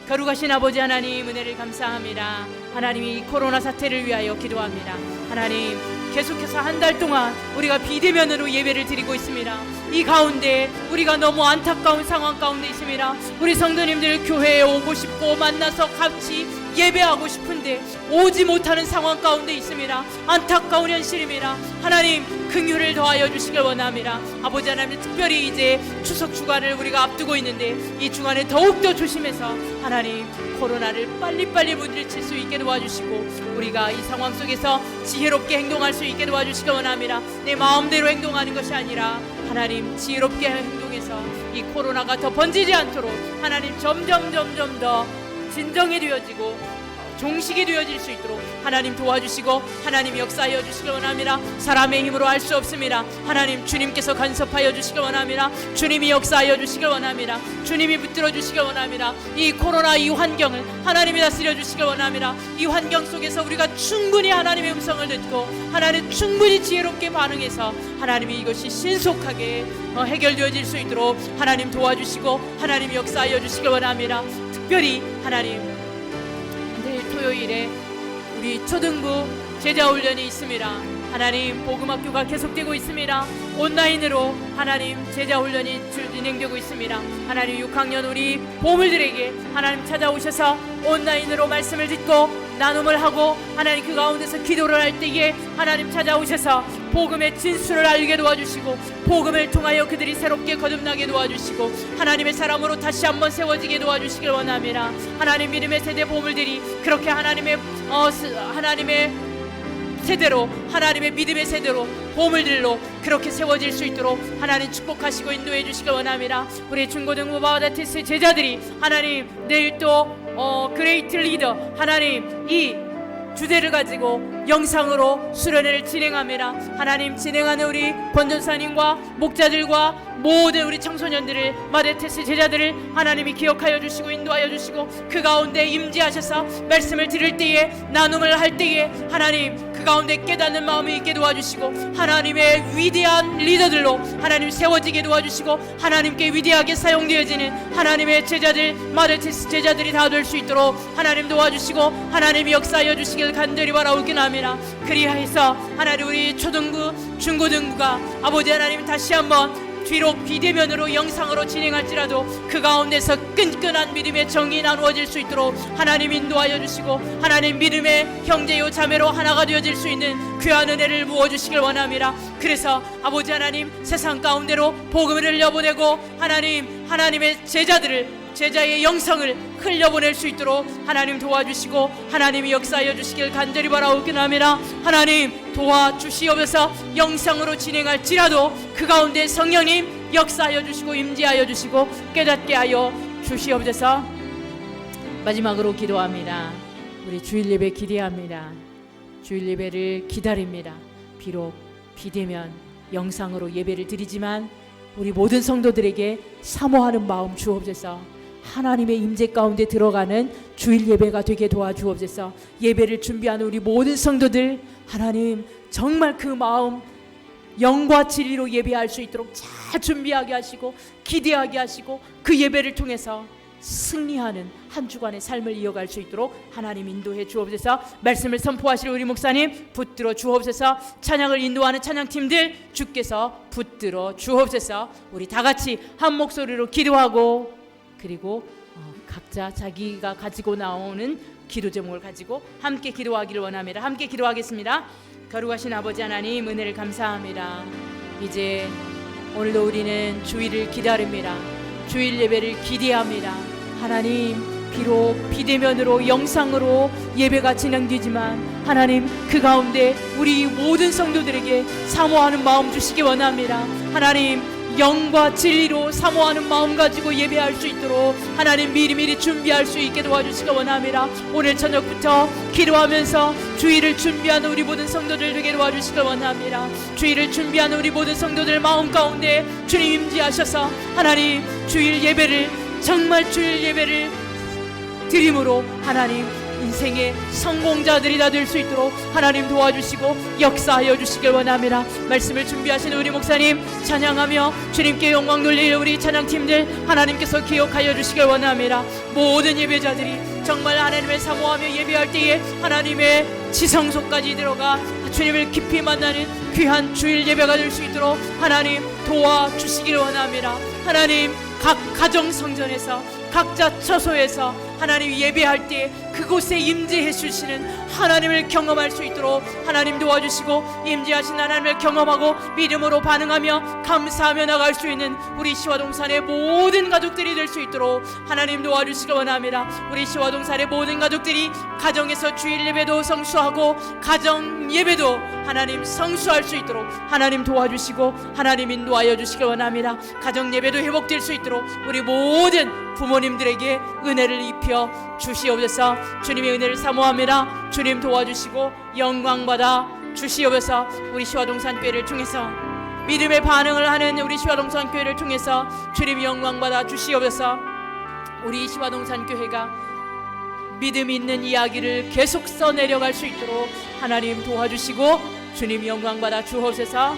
[SPEAKER 2] 거룩하신 아버지 하나님 은혜를 감사합니다. 하나님이 이 코로나 사태를 위하여 기도합니다. 하나님 계속해서 한 달 동안 우리가 비대면으로 예배를 드리고 있습니다. 이 가운데 우리가 너무 안타까운 상황 가운데 있습니다. 우리 성도님들 교회에 오고 싶고 만나서 같이 예배하고 싶은데 오지 못하는 상황 가운데 있습니다. 안타까운 현실입니다. 하나님 긍휼을 더하여 주시길 원합니다. 아버지 하나님 특별히 이제 추석 주간을 우리가 앞두고 있는데 이 주간에 더욱더 조심해서 하나님 코로나를 빨리빨리 물리칠 수 있게 도와주시고 우리가 이 상황 속에서 지혜롭게 행동할 수 있게 도와주시길 원합니다. 내 마음대로 행동하는 것이 아니라 하나님 지혜롭게 행동해서 이 코로나가 더 번지지 않도록 하나님 점점 더 진정이 되어지고 종식이 되어질 수 있도록 하나님 도와주시고 하나님 역사하여 주시길 원합니다. 사람의 힘으로 할 수 없습니다. 하나님 주님께서 간섭하여 주시길 원합니다. 주님이 역사하여 주시길 원합니다. 주님이 붙들어 주시길 원합니다. 이 코로나 이 환경을 하나님이 다스려 주시길 원합니다. 이 환경 속에서 우리가 충분히 하나님의 음성을 듣고 하나님 충분히 지혜롭게 반응해서 하나님이 이것이 신속하게 해결되어질 수 있도록 하나님 도와주시고 하나님 역사하여 주시길 원합니다. 특별히 하나님 내일 토요일에 우리 초등부 제자훈련이 있습니다. 하나님 복음학교가 계속되고 있습니다. 온라인으로 하나님 제자훈련이 진행되고 있습니다. 하나님 6학년 우리 보물들에게 하나님 찾아오셔서 온라인으로 말씀을 듣고 나눔을 하고 하나님 그 가운데서 기도를 할 때에 하나님 찾아오셔서 복음의 진수를 알게 도와주시고 복음을 통하여 그들이 새롭게 거듭나게 도와주시고 하나님의 사람으로 다시 한번 세워지게 도와주시길 원합니다. 하나님 믿음의 세대 보물들이 그렇게 하나님의 세대로, 하나님의 믿음의 세대로, 보물들로 그렇게 세워질 수 있도록 하나님 축복하시고 인도해 주시길 원합니다. 우리 중고등부 바우다티스 제자들이 하나님 내일 또 그레이트 리더 하나님 이 주제를 가지고 영상으로 수련회를 진행합니다. 하나님 진행하는 우리 권전사님과 목자들과 모든 우리 청소년들을 마데테스 제자들을 하나님이 기억하여 주시고 인도하여 주시고 그 가운데 임재하셔서 말씀을 들을 때에 나눔을 할 때에 하나님 그 가운데 깨닫는 마음이 있게 도와주시고 하나님의 위대한 리더들로 하나님 세워지게 도와주시고 하나님께 위대하게 사용되어지는 하나님의 제자들 마데테스 제자들이 다 될 수 있도록 하나님 도와주시고 하나님이 역사하여 주시길 간절히 바라옵기나합니다. 그리하여서 하나님 우리 초등부 중고등부가 아버지 하나님 다시 한번 비록 비대면으로 영상으로 진행할지라도 그 가운데서 끈끈한 믿음의 정이 나누어질 수 있도록 하나님 인도하여 주시고 하나님 믿음의 형제요 자매로 하나가 되어질 수 있는 귀한 은혜를 부어주시길 원합니다. 그래서 아버지 하나님 세상 가운데로 복음을 흘려보내고 하나님의 제자의 영성을 흘려보낼 수 있도록 하나님 도와주시고 하나님이 역사하여 주시길 간절히 바라옵기나합니다. 하나님 도와주시옵소서. 영상으로 진행할지라도 그 가운데 성령님 역사하여 주시고 임재하여 주시고 깨닫게 하여 주시옵소서. 마지막으로 기도합니다. 우리 주일 예배 기대합니다. 주일 예배를 기다립니다. 비록 비대면 영상으로 예배를 드리지만 우리 모든 성도들에게 사모하는 마음 주옵소서. 하나님의 임재 가운데 들어가는 주일 예배가 되게 도와주옵소서. 예배를 준비하는 우리 모든 성도들 하나님 정말 그 마음 영과 진리로 예배할 수 있도록 잘 준비하게 하시고 기대하게 하시고 그 예배를 통해서 승리하는 한 주간의 삶을 이어갈 수 있도록 하나님 인도해 주옵소서. 말씀을 선포하실 우리 목사님 붙들어 주옵소서. 찬양을 인도하는 찬양팀들 주께서 붙들어 주옵소서. 우리 다 같이 한 목소리로 기도하고 그리고 각자 자기가 가지고 나오는 기도 제목을 가지고 함께 기도하기를 원합니다. 함께 기도하겠습니다. 거룩하신 아버지 하나님 은혜를 감사합니다. 이제 오늘도 우리는 주일을 기다립니다. 주일 예배를 기대합니다. 하나님 비록 비대면으로 영상으로 예배가 진행되지만 하나님 그 가운데 우리 모든 성도들에게 사모하는 마음 주시기 원합니다. 하나님 영과 진리로 사모하는 마음 가지고 예배할 수 있도록 하나님 미리미리 준비할 수 있게 도와주시기 원합니다. 오늘 저녁부터 기도하면서 주일을 준비하는 우리 모든 성도들 되게 도와주시기 원합니다. 주일을 준비하는 우리 모든 성도들 마음 가운데 주님 임재하셔서 하나님 주일 예배를 정말 주일 예배를 드림으로 하나님 인생의 성공자들이 다 될 수 있도록 하나님 도와주시고 역사하여 주시길 원합니다. 말씀을 준비하시는 우리 목사님 찬양하며 주님께 영광 돌릴 우리 찬양팀들 하나님께서 기억하여 주시길 원합니다. 모든 예배자들이 정말 하나님을 사모하며 예배할 때에 하나님의 지성소까지 들어가 주님을 깊이 만나는 귀한 주일 예배가 될 수 있도록 하나님 도와주시길 원합니다. 하나님 각 가정 성전에서 각자 처소에서 하나님 예배할 때 그곳에 임재해 주시는 하나님을 경험할 수 있도록 하나님 도와주시고 임재하신 하나님을 경험하고 믿음으로 반응하며 감사하며 나갈 수 있는 우리 시와동산의 모든 가족들이 될 수 있도록 하나님 도와주시기 원합니다. 우리 시와동산의 모든 가족들이 가정에서 주일 예배도 성수하고 가정 예배도 하나님 성수할 수 있도록 하나님 도와주시고 하나님 인도하여 주시기 원합니다. 가정 예배도 회복될 수 있도록 우리 모든 부모님들에게 은혜를 입혀 주시옵소서. 주님의 은혜를 사모합니다. 주님 도와주시고 영광받아 주시옵소서. 우리 시와동산교회를 통해서 믿음의 반응을 하는 우리 시와동산교회를 통해서 주님 영광받아 주시옵소서. 우리 시와동산교회가 믿음 있는 이야기를 계속 써내려갈 수 있도록 하나님 도와주시고 주님 영광받아 주옵소서.